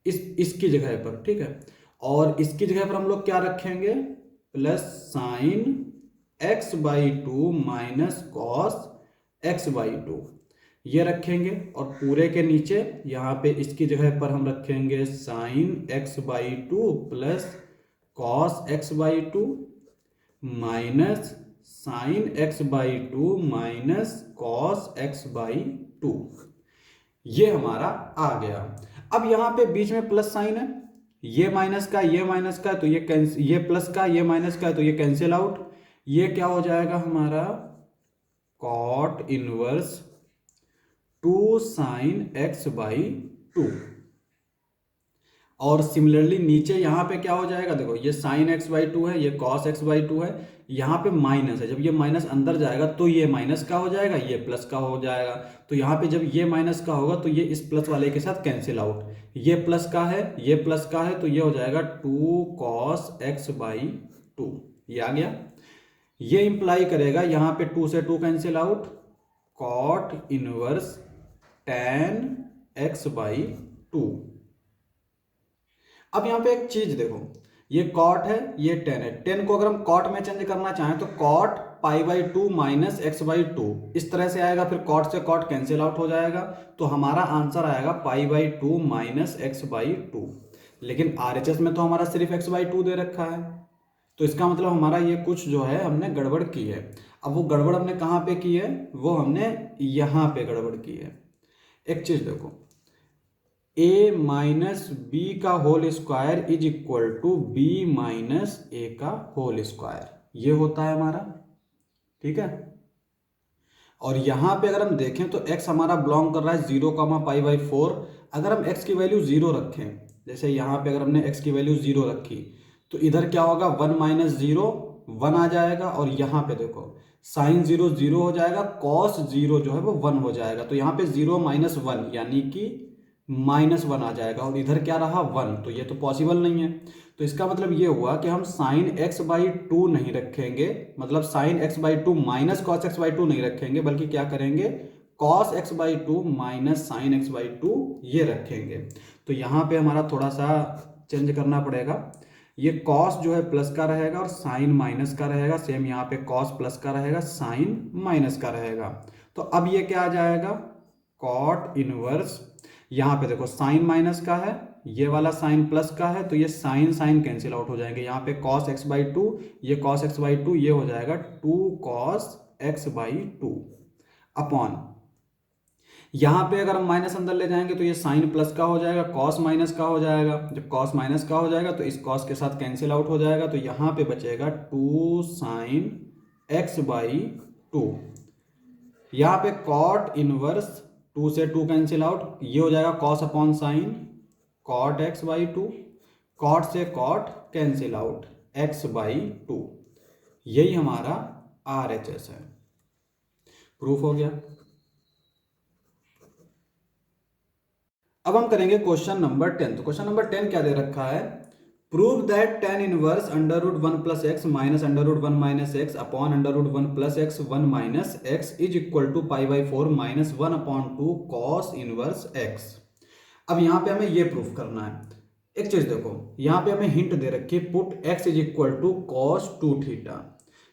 इसकी जगह पर, ठीक है। और इसकी जगह पर हम लोग क्या रखेंगे, plus sign x/2 minus cos x/2 ये रखेंगे, और पूरे के नीचे यहाँ पे इसकी जगह पर हम रखेंगे sine x/2 plus cos x/2 minus sine x/2 minus cos x/2, ये हमारा आ गया। अब यहाँ पे बीच में प्लस साइन है, ये माइनस का ये माइनस का, तो ये प्लस का ये माइनस का, तो ये कैंसिल आउट, ये क्या हो जाएगा हमारा कॉट इनवर्स 2 साइन x/2। और सिमिलरली नीचे यहाँ पे क्या हो जाएगा, देखो ये साइन x/2 है, ये कॉस x/2 है, यहाँ पे माइनस है, जब ये माइनस अंदर जाएगा तो ये माइनस का हो जाएगा, ये प्लस का हो जाएगा। तो यहाँ पे जब ये माइनस का होगा तो ये इस प्लस वाले के साथ कैंसिल आउट, ये प्लस का है ये प्लस का है, तो ये हो जाएगा 2 कॉस x/2, ये आ गया। ये इंप्लाई करेगा यहाँ पे 2 से 2 cancel out, cot inverse tan x/2। अब यहाँ पे एक चीज देखो, ये कॉट है ये टेन है, टेन को अगर हम कॉट में चेंज करना चाहें तो कॉट π/2 माइनस x/2 इस तरह से आएगा, फिर कॉट से कॉट कैंसिल आउट हो जाएगा, तो हमारा आंसर आएगा π/2 माइनस x/2। लेकिन RHS में तो हमारा सिर्फ x/2 दे रखा है, तो इसका मतलब हमारा ये कुछ जो है हमने गड़बड़ की है। अब वो गड़बड़ हमने कहाँ पे की है, वो हमने यहाँ पे गड़बड़ की है। एक चीज देखो, a माइनस बी का whole square is equal to b minus a का होल स्क्वायर, ये होता है हमारा, ठीक है। और यहां पे अगर हम देखें तो x हमारा बिलोंग कर रहा है 0, π/4, अगर हम x की वैल्यू 0 रखें, जैसे यहाँ पे अगर हमने x की वैल्यू 0 रखी तो इधर क्या होगा, 1 माइनस 0 1 आ जाएगा, और यहाँ पे देखो साइन 0 0 हो जाएगा, कॉस 0 जो है वो 1 हो जाएगा। तो यहाँ पे 0 माइनस 1 यानी कि -1 आ जाएगा, और इधर क्या रहा 1, तो ये तो पॉसिबल नहीं है। तो इसका मतलब ये हुआ कि हम साइन x/2 नहीं रखेंगे, मतलब sign x/2 minus cos x/2 नहीं रखेंगे, बल्कि क्या करेंगे, cos x/2 minus sine x/2 ये रखेंगे। तो यहाँ पे हमारा थोड़ा सा चेंज करना पड़ेगा, ये कॉस जो है प्लस का रहेगा और साइन माइनस का रहेगा, सेम यहाँ पे कॉस प्लस का रहेगा, साइन माइनस का रहेगा। तो अब ये क्या आ जाएगा, कॉट इनवर्स, यहाँ पे देखो साइन माइनस का है, ये वाला साइन प्लस का है, तो ये साइन साइन कैंसिल आउट हो जाएंगे। यहाँ पे cos x/2, ये cos x/2, ये हो जाएगा 2 cos x/2 अपॉन, यहाँ पे अगर हम माइनस अंदर ले जाएंगे तो ये साइन प्लस का हो जाएगा, कॉस माइनस का हो जाएगा। जब कॉस माइनस का हो जाएगा तो इस कॉस के साथ कैंसिल आउट हो जाएगा, तो यहाँ पे बचेगा 2 साइन x/2। यहाँ पे कॉट इनवर्स 2 से 2 कैंसिल आउट, ये हो जाएगा cos upon sine, cot x/2, cot से कॉट कैंसिल आउट, x/2। यही हमारा RHS है। प्रूफ हो गया। अब हम करेंगे क्वेश्चन नंबर 10। तो क्वेश्चन नंबर 10 क्या दे रखा है, prove that tan inverse √1 plus x minus √1 minus x upon √1 plus x 1 minus x is equal to π/4 minus 1/2 cos inverse x. अब यहाँ पे हमें ये प्रूफ करना है। एक चीज देखो, यहाँ पे हमें हिंट दे रखी है, put x is equal to cos 2θ।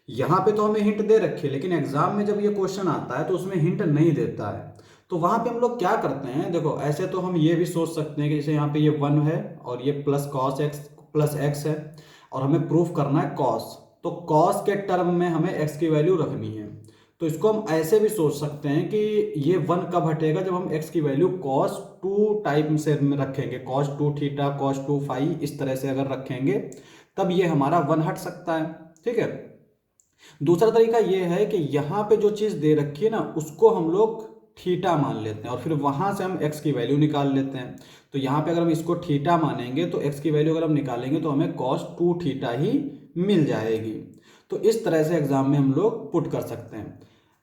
यहाँ पे तो हमें हिंट दे रखी है, लेकिन एग्जाम में जब ये क्वेश्चन आता है तो उसमें हिंट नहीं देता है। तो वहां पे हम लोग क्या करते हैं, देखो ऐसे तो हम ये भी सोच सकते हैं कि जैसे यहाँ पे ये 1 है और ये plus cos x plus x है, और हमें प्रूफ करना है कॉस, तो कॉस के टर्म में हमें एक्स की वैल्यू रखनी है। तो इसको हम ऐसे भी सोच सकते हैं कि ये 1 कब हटेगा, जब हम x की वैल्यू cos 2 टाइप से रखेंगे, cos 2θ cos 2 फाई इस तरह से अगर रखेंगे तब ये हमारा 1 हट सकता है। ठीक है। दूसरा तरीका ये है कि यहाँ पे जो चीज दे रखी है ना उसको हम लोग थीटा मान लेते हैं और फिर वहां से हम x की वैल्यू निकाल लेते हैं। तो यहाँ पे अगर हम इसको थीटा मानेंगे तो x की वैल्यू अगर हम निकालेंगे तो हमें cos 2θ ही मिल जाएगी। तो इस तरह से एग्जाम में हम लोग पुट कर सकते हैं।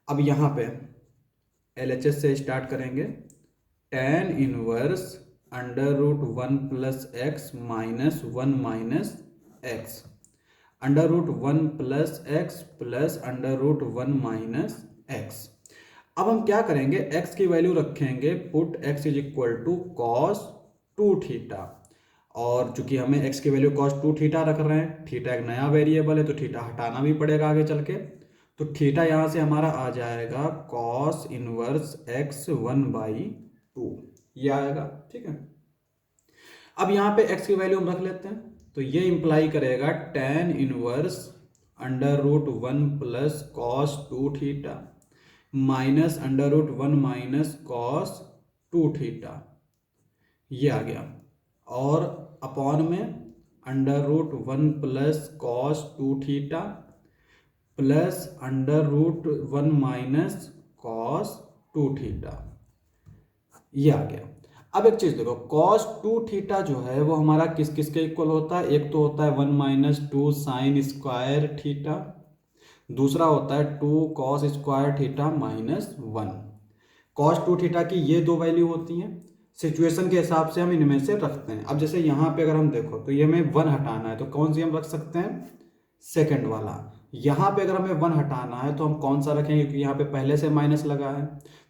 अब यहाँ पे LHS से स्टार्ट करेंगे, tan inverse √1 plus x minus 1 minus x, √1 plus x plus √1 minus x. अब हम क्या करेंगे, x की वैल्यू रखेंगे, put x is equal to cos 2θ, और चूंकि हमें x की वैल्यू cos 2θ रख रहे हैं, थीटा एक नया वेरिएबल है तो थीटा हटाना भी पड़ेगा आगे चल के। तो थीटा यहाँ से हमारा आ जाएगा cos इनवर्स x 1/2, ये आएगा। ठीक है। अब यहाँ पे x की वैल्यू हम रख लेते हैं, तो ये इंप्लाई करेगा tan inverse √1 plus cos 2θ minus √1 minus cos 2θ, ये आ गया, और अपॉन में √1 plus cos 2θ plus √1 minus cos 2θ, ये आ गया। अब एक चीज देखो, cos 2θ जो है वो हमारा किस किस के इक्वल होता है, एक तो होता है 1 माइनस 2 साइन स्क्वायर थीटा, दूसरा होता है 2 cos square theta minus 1। cos 2θ की ये दो वैल्यू होती हैं, सिचुएशन के हिसाब से हम इनमें से रखते हैं। अब जैसे यहाँ पे अगर हम देखो तो ये हमें 1 हटाना है, तो कौन सी हम रख सकते हैं, सेकंड वाला। यहाँ पे अगर हमें 1 हटाना है तो हम कौन सा रखेंगे, क्योंकि यहाँ पे पहले से माइनस लगा है,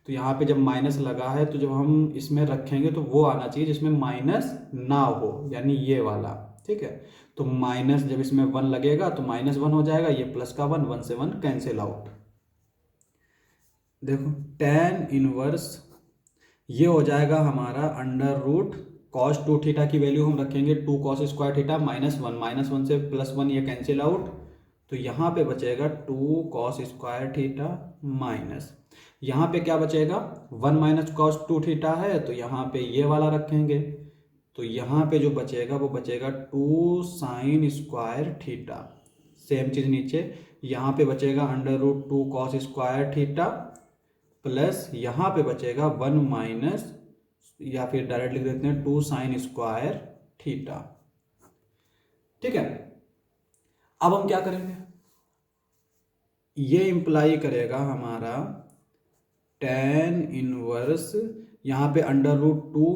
तो यहाँ पे जब माइनस लगा है तो जब हम इसमें रखेंगे तो वो आना चाहिए जिसमें माइनस ना हो, यानी ये वाला। ठीक है। तो माइनस जब इसमें 1 लगेगा तो -1 हो जाएगा, ये प्लस का 1, 1 से 1 कैंसिल आउट। देखो tan इनवर्स ये हो जाएगा हमारा √ cos 2θ की वैल्यू हम रखेंगे 2 cos स्क्वायर थीटा -1 से +1 ये कैंसिल आउट, तो यहाँ पे बचेगा 2 cos स्क्वायर थीटा माइनस, यहाँ पे क्या बचेगा 1 माइनस cos 2θ है, तो यहाँ पे ये वाला रखेंगे, तो यहाँ पे जो बचेगा वो बचेगा 2 साइन स्क्वायर थीटा, सेम चीज नीचे यहाँ पे बचेगा √2 cos स्क्वायर थीटा प्लस यहाँ पे बचेगा 1 माइनस या फिर डायरेक्ट लिख देते हैं 2 साइन स्क्वायर थीटा। ठीक है, अब हम क्या करेंगे, ये इंप्लाई करेगा हमारा tan इनवर्स, यहाँ पे √2,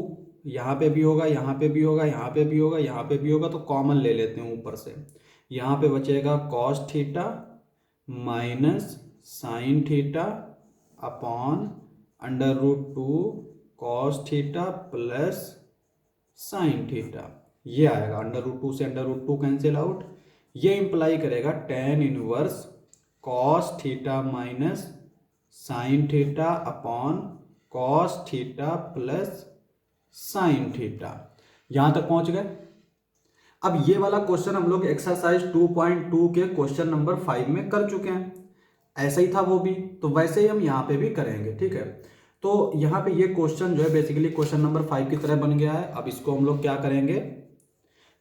यहाँ पे भी होगा, यहाँ पे भी होगा, यहाँ पे भी होगा, यहाँ पे भी होगा, तो कॉमन ले लेते हैं ऊपर से। यहाँ पे बचेगा cos theta minus sine theta upon √2 cos theta plus sine theta, ये आएगा। √2 से √2 कैंसिल आउट, ये इंप्लाई करेगा tan inverse cos theta minus sine theta upon cos theta plus sine theta. यहां तक पहुंच गए। अब ये वाला क्वेश्चन हम लोग एक्सरसाइज 2.2 के क्वेश्चन नंबर 5 में कर चुके हैं, ऐसा ही था वो भी, तो वैसे ही हम यहाँ पे भी करेंगे। ठीक है, तो यहाँ पे ये क्वेश्चन जो है बेसिकली क्वेश्चन नंबर 5 की तरह बन गया है। अब इसको हम लोग क्या करेंगे,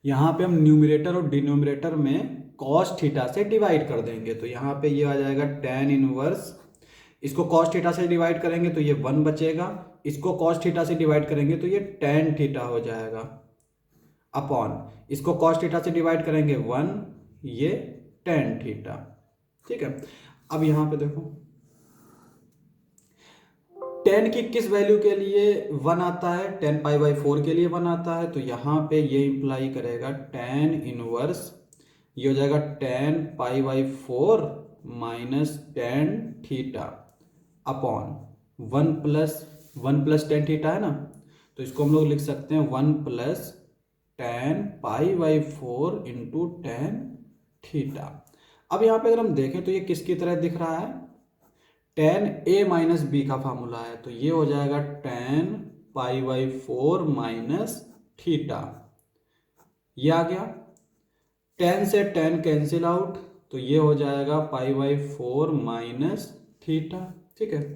यहाँ पे हम न्यूमरेटर और डिनोमिनेटर में cos थीटा से डिवाइड कर देंगे। तो यहाँ पे ये आ जाएगा tan इनवर्स, इसको cos थीटा से डिवाइड करेंगे तो ये 1 बचेगा, इसको cos थीटा से डिवाइड करेंगे तो ये tan थीटा हो जाएगा, अपॉन इसको cos थीटा से डिवाइड करेंगे 1, ये tan थीटा। ठीक है, अब यहाँ पे देखो tan की किस वैल्यू के लिए 1 आता है, tan π/4 के लिए 1 आता है, तो यहाँ पे ये इंप्लाई करेगा tan इनवर्स, ये हो जाएगा tan π/4 minus tan theta upon 1 plus tan theta है ना, तो इसको हम लोग लिख सकते हैं 1 plus tan π/4 into tan theta. अब यहाँ पे अगर हम देखें तो ये किसकी तरह दिख रहा है, tan a माइनस बी का फार्मूला है, तो ये हो जाएगा tan π/4 माइनस थीटा, ये आ गया। tan से tan कैंसिल आउट, तो ये हो जाएगा π/4 माइनस थीटा। ठीक है,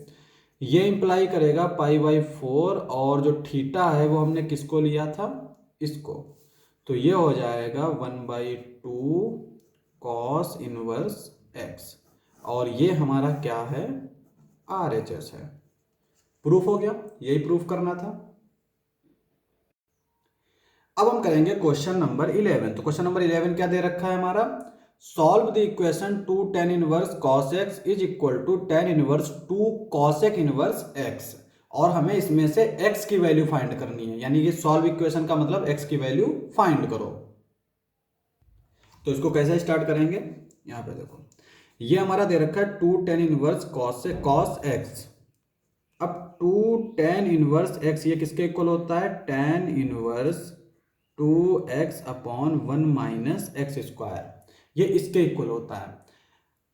ये इंप्लाई करेगा π/4 और जो थीटा है वो हमने किसको लिया था, इसको, तो ये हो जाएगा 1/2 cos इनवर्स x, और ये हमारा क्या है, RHS है। प्रूफ हो गया, यही प्रूफ करना था। अब हम करेंगे क्वेश्चन नंबर 11। तो क्वेश्चन नंबर 11 क्या दे रखा है हमारा, solve the equation 2 tan inverse cos x is equal to tan inverse 2 cosec inverse x, और हमें इसमें से x की वैल्यू फाइंड करनी है, यानी कि सॉल्व इक्वेशन का मतलब x की वैल्यू फाइंड करो। तो इसको कैसे स्टार्ट करेंगे, यहां पे देखो ये हमारा दे रखा है 2 tan इनवर्स cos x। अब 2 tan इनवर्स x ये किसके इक्वल होता है, tan inverse 2x upon 1 minus x square, ये इसके इक्वल होता है।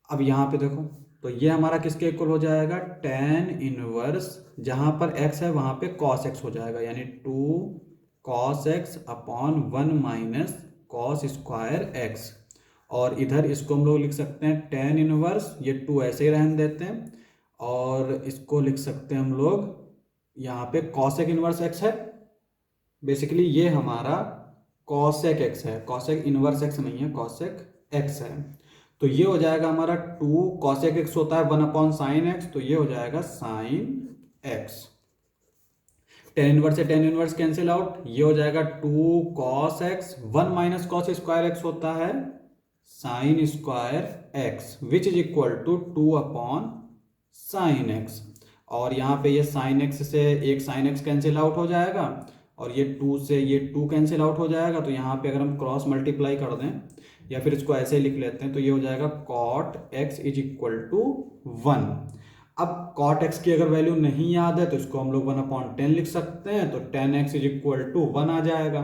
अब यहाँ पे देखो तो ये हमारा किसके इक्वल हो जाएगा, tan इनवर्स, जहां पर x है वहां पे cos x हो जाएगा, यानी 2 cos x upon 1 minus cos square x, और इधर इसको हम लोग लिख सकते हैं tan इनवर्स, ये 2 ऐसे ही रहने देते हैं, और इसको लिख सकते हैं हम लोग यहाँ पे cosec इनवर्स x है, बेसिकली ये हमारा cosec x है, cosec इनवर्स x नहीं है, cosec x है। तो ये हो जाएगा हमारा 2 cosec x होता है 1 अपॉन साइन x, तो ये हो जाएगा साइन x। tan इनवर्स से tan इनवर्स कैंसिल आउट, ये हो जाएगा 2 cos x, 1 minus cos square x होता है sine square x, which is equal to 2 upon sine x, और यहाँ पे ये साइन x से एक साइन x कैंसिल आउट हो जाएगा, और ये 2 से ये 2 कैंसिल आउट हो जाएगा, तो यहाँ पे अगर हम क्रॉस मल्टीप्लाई कर दें या फिर इसको ऐसे लिख लेते हैं तो ये हो जाएगा cot x is equal to 1। अब cot x की अगर वैल्यू नहीं याद है तो इसको हम लोग 1/10 लिख सकते हैं, तो tan x is equal to 1 आ जाएगा।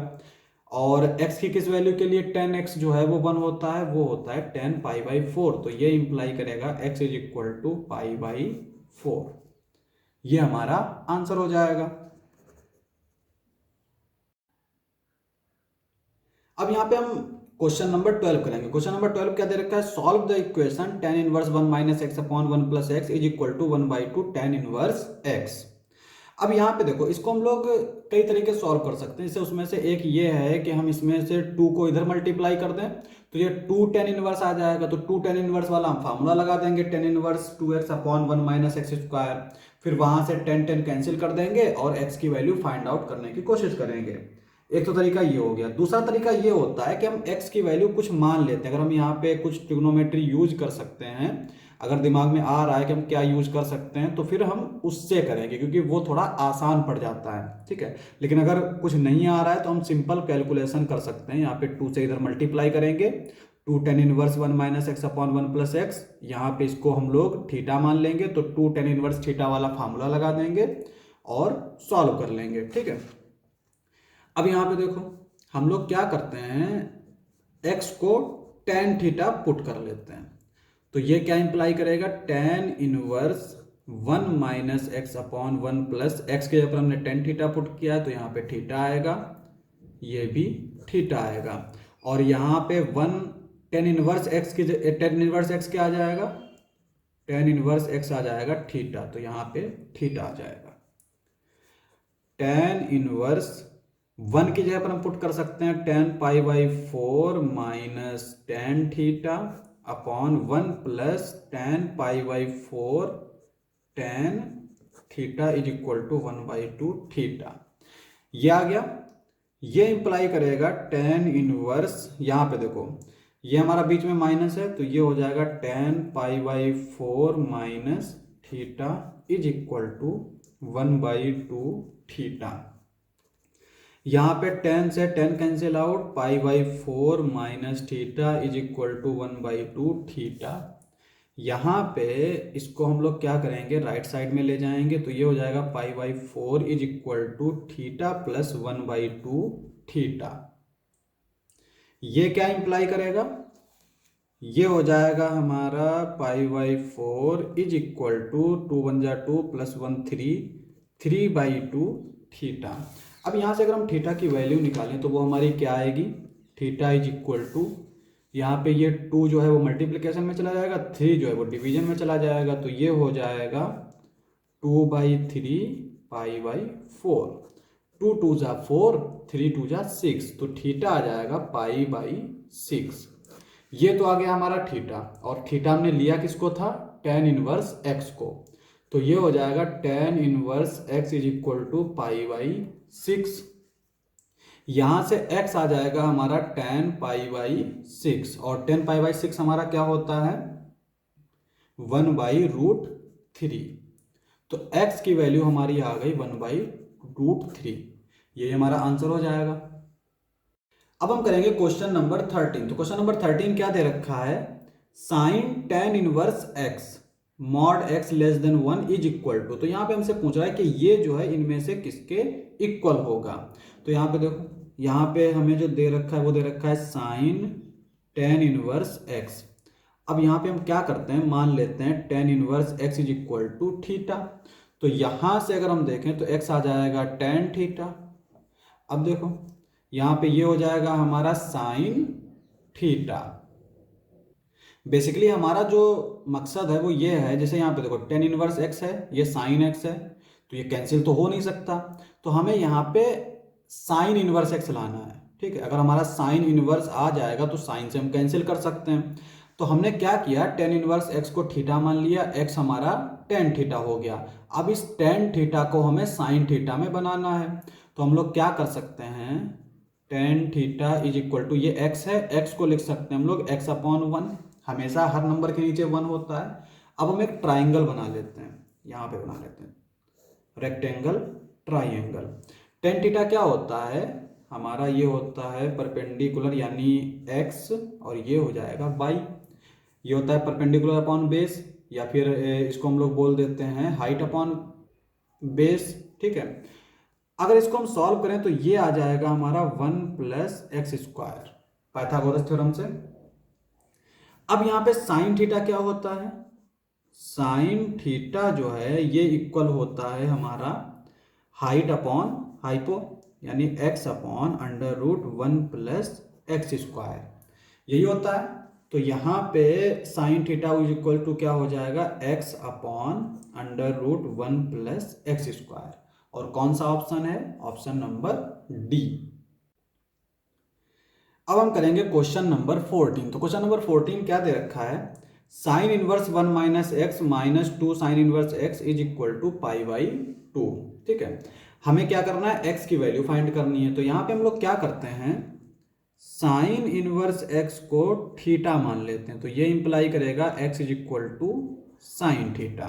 और x की किस वैल्यू के लिए tan x जो है वो 1 होता है, वो होता है tan π/4, तो ये इंप्लाई करेगा x इज इक्वल टू π/4, ये हमारा आंसर हो जाएगा। अब यहाँ पे हम क्वेश्चन नंबर 12 करेंगे। क्वेश्चन नंबर 12 क्या दे रखा है, solve the equation tan inverse 1 minus x upon 1 plus x is equal to 1/2 tan inverse x। अब यहाँ पे देखो इसको हम लोग कई तरीके से सॉल्व कर सकते हैं, इससे उसमें से एक ये है कि हम इसमें से 2 को इधर मल्टीप्लाई कर दें, तो ये 2 tan इनवर्स आ जाएगा, तो 2 tan इनवर्स वाला हम फार्मूला लगा देंगे, tan inverse 2x upon 1 minus x square. फिर वहां से tan कैंसिल कर देंगे और x की वैल्यू फाइंड आउट करने की कोशिश करेंगे। एक तो तरीका ये हो गया। दूसरा तरीका ये होता है कि हम x की वैल्यू कुछ मान लेते हैं। अगर हम यहाँ पे कुछ ट्रिग्नोमेट्री यूज कर सकते हैं, अगर दिमाग में आ रहा है कि हम क्या यूज कर सकते हैं, तो फिर हम उससे करेंगे, क्योंकि वो थोड़ा आसान पड़ जाता है, ठीक है। लेकिन अगर कुछ नहीं आ रहा है तो हम सिंपल कैलकुलेशन कर सकते हैं। यहाँ पे 2 से इधर मल्टीप्लाई करेंगे, 2 tan inverse 1 minus x upon 1 plus x, यहाँ पे इसको हम लोग थीटा मान लेंगे, तो 2 tan इनवर्स थीटा वाला फार्मूला लगा देंगे और सॉल्व कर लेंगे, ठीक है। अब यहाँ पे देखो हम लोग क्या करते हैं, x को tan थीटा पुट कर लेते हैं। तो ये क्या इंप्लाई करेगा, tan inverse 1 minus x upon 1 plus x के ऊपर हमने tan थीटा पुट किया है, तो यहाँ पे थीटा आएगा, ये भी थीटा आएगा। और यहाँ पे 1 tan इनवर्स एक्स की tan इनवर्स एक्स क्या आ जाएगा, tan इनवर्स एक्स आ जाएगा थीटा, तो यहाँ पे थीटा आ जाएगा। tan इनवर्स 1 की जगह पर हम पुट कर सकते हैं tan pi by 4 minus tan theta upon 1 plus tan pi by 4 tan theta is equal to 1/2 theta. ये आ गया। ये इंप्लाई करेगा tan इनवर्स, यहाँ पे देखो ये हमारा बीच में माइनस है, तो ये हो जाएगा tan pi by 4 minus theta is equal to 1/2 theta. यहाँ पे tan से tan cancel out, pi by 4 minus theta is equal to 1/2 theta. यहाँ पे इसको हम लोग क्या करेंगे, राइट साइड में ले जाएंगे, तो ये हो जाएगा pi by 4 is equal to theta plus 1/2 theta. ये क्या इंप्लाई करेगा, ये हो जाएगा हमारा pi by 4 is equal to 2 1 जा 2 प्लस 1 3/2 थीटा। अब यहाँ से अगर हम थीटा की वैल्यू निकालें तो वो हमारी क्या आएगी, थीटा इज इक्वल टू, यहाँ पे ये 2 जो है वो मल्टीप्लिकेशन में चला जाएगा, 3 जो है वो डिवीजन में चला जाएगा, तो ये हो जाएगा 2/3 पाई बाई 4। 2 2 जा 4, 3 2 जा 6, तो थीटा आ जाएगा पाई बाई 6। ये तो आ गया हमारा थीटा, और थीटा हमने लिया किसको था, tan इनवर्स x को, तो ये हो जाएगा tan inverse x is equal to pi by 6। यहां से x आ जाएगा हमारा tan पाई बाई 6, और tan पाई बाई 6 हमारा क्या होता है, 1/√3। तो x की वैल्यू हमारी आ गई 1/√3। ये हमारा आंसर हो जाएगा। अब हम करेंगे क्वेश्चन नंबर 13। तो क्वेश्चन नंबर 13 क्या दे रखा है, sine tan inverse x mod x less than 1 is equal to. तो यहाँ पे हमसे पूछ रहा है कि ये जो है इनमें से किसके इक्वल होगा। तो यहाँ पे देखो, यहाँ पे हमें जो दे रखा है वो दे रखा है साइन tan इनवर्स x। अब यहाँ पे हम क्या करते हैं, मान लेते हैं tan inverse x is equal to theta. तो यहाँ से अगर हम देखें तो x आ जाएगा tan थीटा। अब देखो यहाँ पे ये हो जाएगा हमारा साइन थीटा। बेसिकली हमारा जो मकसद है वो ये है, जैसे यहाँ पे देखो tan इनवर्स x है, ये साइन x है, तो ये कैंसिल तो हो नहीं सकता, तो हमें यहाँ पे साइन इनवर्स x लाना है, ठीक है। अगर हमारा साइन इनवर्स आ जाएगा तो साइन से हम कैंसिल कर सकते हैं। तो हमने क्या किया, tan इनवर्स x को थीटा मान लिया, x हमारा tan थीटा हो गया। अब इस tan थीटा को हमें साइन थीटा में बनाना है, तो हम लोग क्या कर सकते हैं, tan theta is equal to, ये x है, x को लिख सकते हैं हम लोग x अपॉन 1, हमेशा हर नंबर के नीचे 1 होता है। अब हम एक ट्राइंगल बना लेते हैं, यहाँ पे बना लेते हैं रेक्टेंगल ट्राइंगल। tan थीटा क्या होता है हमारा, ये होता है परपेंडिकुलर यानी x, और ये हो जाएगा y। ये होता है परपेंडिकुलर अपॉन बेस, या फिर इसको हम लोग बोल देते हैं हाइट अपॉन बेस, ठीक है। अगर इसको हम सॉल्व करें तो ये आ जाएगा हमारा 1 plus x square Pythagoras theorem से। अब यहाँ पे साइन थीटा क्या होता है, साइन थीटा जो है ये इक्वल होता है हमारा हाइट अपॉन हाइपो, यानी x upon √1 plus x square, यही होता है। तो यहाँ पे sine theta is equal to क्या हो जाएगा, x upon √1 plus x square. और कौन सा ऑप्शन है, ऑप्शन नंबर डी। अब हम करेंगे क्वेश्चन नंबर 14। तो क्वेश्चन नंबर 14 क्या दे रखा है, sine inverse 1 minus x minus 2 sine inverse x is equal to pi by 2। ठीक है, हमें क्या करना है, एक्स की वैल्यू फाइंड करनी है। तो यहाँ पे हम लोग क्या करते हैं, साइन इनवर्स एक्स को थीटा मान लेते हैं। तो ये इंप्लाई करेगा x is equal to sine theta.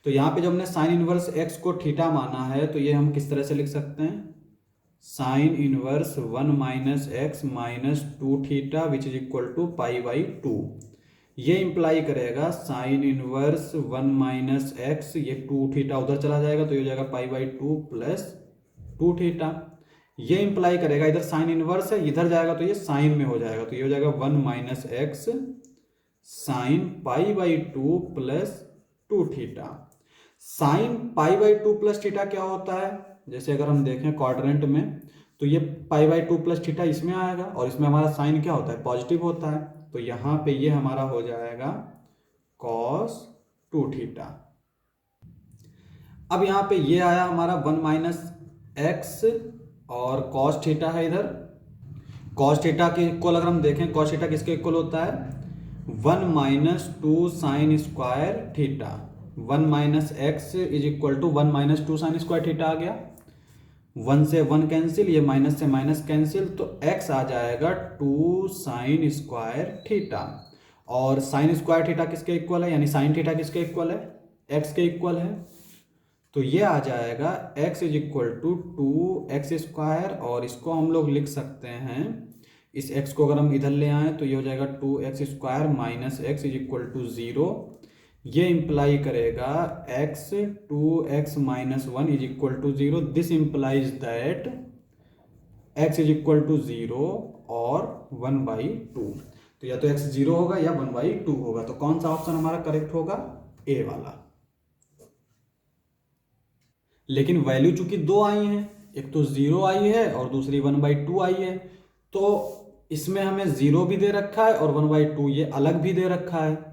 तो यहाँ पे जब हमने साइन इनवर्स एक्स को थीटा माना है तो ये हम किस तरह से लिख सकते हैं, sine inverse 1 minus x minus 2 theta which is equal to pi by 2। ये इंप्लाई करेगा साइन इनवर्स 1 माइनस एक्स, ये 2 थीटा उधर चला जाएगा तो ये हो जाएगा पाई बाई 2 प्लस 2 थीटा। ये इंप्लाई करेगा, इधर साइन इनवर्स है, इधर जाएगा तो ये साइन में हो जाएगा, तो ये हो जाएगा 1 minus x sine pi by 2 plus 2 theta. Sine pi by 2 plus theta क्या होता है, जैसे अगर हम देखें क्वाड्रेंट में तो ये पाई बाई 2 प्लस थीटा इसमें आएगा और इसमें हमारा साइन क्या होता है, पॉजिटिव होता है। तो यहाँ पे ये हमारा हो जाएगा कॉस 2 थीटा। अब यहाँ पे ये आया हमारा 1 माइनस एक्स और कॉस थीटा है इधर। कॉस थीटा के इक्वल अगर हम देखें, कॉस थीटा किसके इक्वल होता है, 1 minus 2 sine square theta. 1 minus x is equal to 1 minus 2 sine square theta आ गया। 1 से 1 कैंसिल, ये माइनस से माइनस कैंसिल, तो x आ जाएगा 2 साइन स्क्वायर थीटा। और साइन स्क्वायर थीटा किसके इक्वल है, यानी साइन थीटा किसके इक्वल है, x के इक्वल है। तो ये आ जाएगा x is equal to 2x square, और इसको हम लोग लिख सकते हैं, इस x को अगर हम इधर ले आए तो ये हो जाएगा 2x square minus x is equal to 0। ये इंप्लाई करेगा x 2x minus 1 is equal to 0। This implies that x is equal to 0 और 1/2। तो या तो x 0 होगा या 1/2 होगा। तो कौन सा ऑप्शन हमारा करेक्ट होगा, ए वाला। लेकिन वैल्यू चूंकि दो आई हैं, एक तो 0 आई है और दूसरी 1/2 आई है, तो इसमें हमें 0 भी दे रखा है और 1/2 ये अलग भी दे रखा है।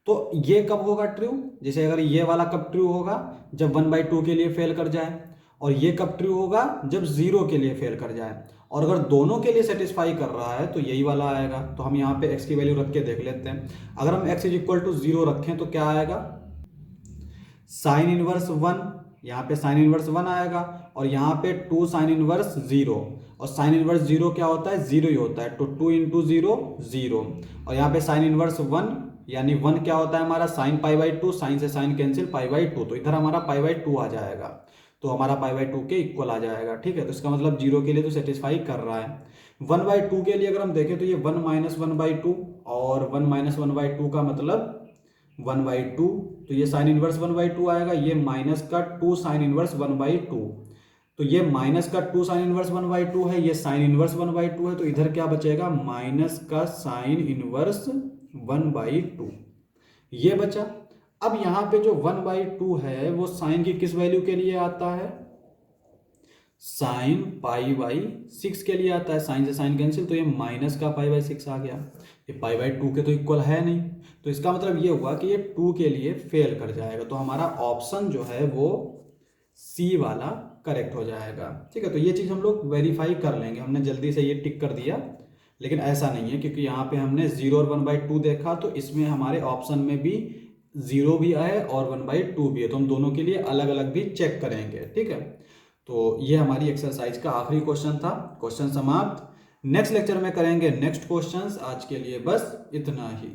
तो ये कब होगा ट्रू, जैसे अगर ये वाला कब ट्रू होगा, जब 1/2 के लिए फेल कर जाए, और ये कब ट्रू होगा, जब 0 के लिए फेल कर जाए। और अगर दोनों के लिए सेटिस्फाई कर रहा है तो यही वाला आएगा। तो हम यहाँ पे x की वैल्यू रख के देख लेते हैं। अगर हम x इज इक्वल टू 0 रखें तो क्या आएगा, साइन इनवर्स 1, यहाँ पे साइन इनवर्स 1 आएगा, और यहाँ पे 2 साइन इनवर्स 0, और साइन इनवर्स 0 क्या होता है, 0 ही होता है। तो 2 इंटू 0 0, और यहाँ पे साइन इनवर्स 1 यानी 1 क्या होता है हमारा, साइन पाई बाई 2, साइन से साइन कैंसिल पाई बाई 2, तो इधर हमारा पाई बाई 2 आ जाएगा, तो हमारा पाई बाई 2 के इक्वल आ जाएगा। ठीक है, तो इसका मतलब 0 के लिए तो सेटिस्फाई कर रहा है। 1/2 के लिए अगर हम देखें तो ये 1 माइनस 1/2, और 1 माइनस 1/2 का मतलब 1/2, तो ये साइन इनवर्स 1/2 आएगा। ये माइनस का 2 साइन इनवर्स 1/2, तो ये माइनस का 2 साइन इनवर्स 1/2 है, ये साइन इनवर्स 1/2 है, तो इधर क्या बचेगा, माइनस का साइन इनवर्स 1/2 ये बचा। अब यहाँ पे जो 1/2 है वो साइन की किस वैल्यू के लिए आता है, साइन पाई बाई 6 के लिए आता है। साइन से साइन कैंसिल, तो ये माइनस का पाई बाई 6 आ गया। ये पाई बाई 2 के तो इक्वल है नहीं, तो इसका मतलब ये हुआ कि ये 2 के लिए फेल कर जाएगा। तो हमारा ऑप्शन जो है वो सी वाला करेक्ट हो जाएगा। ठीक है, तो ये चीज़ हम लोग वेरीफाई कर लेंगे। हमने जल्दी से ये टिक कर दिया, लेकिन ऐसा नहीं है, क्योंकि यहाँ पे हमने 0 और 1/2 देखा, तो इसमें हमारे ऑप्शन में भी 0 भी आए और 1/2 भी है, तो हम दोनों के लिए अलग अलग भी चेक करेंगे। ठीक है, तो ये हमारी एक्सरसाइज का आखिरी क्वेश्चन था। क्वेश्चन समाप्त। नेक्स्ट लेक्चर में करेंगे नेक्स्ट क्वेश्चंस। आज के लिए बस इतना ही।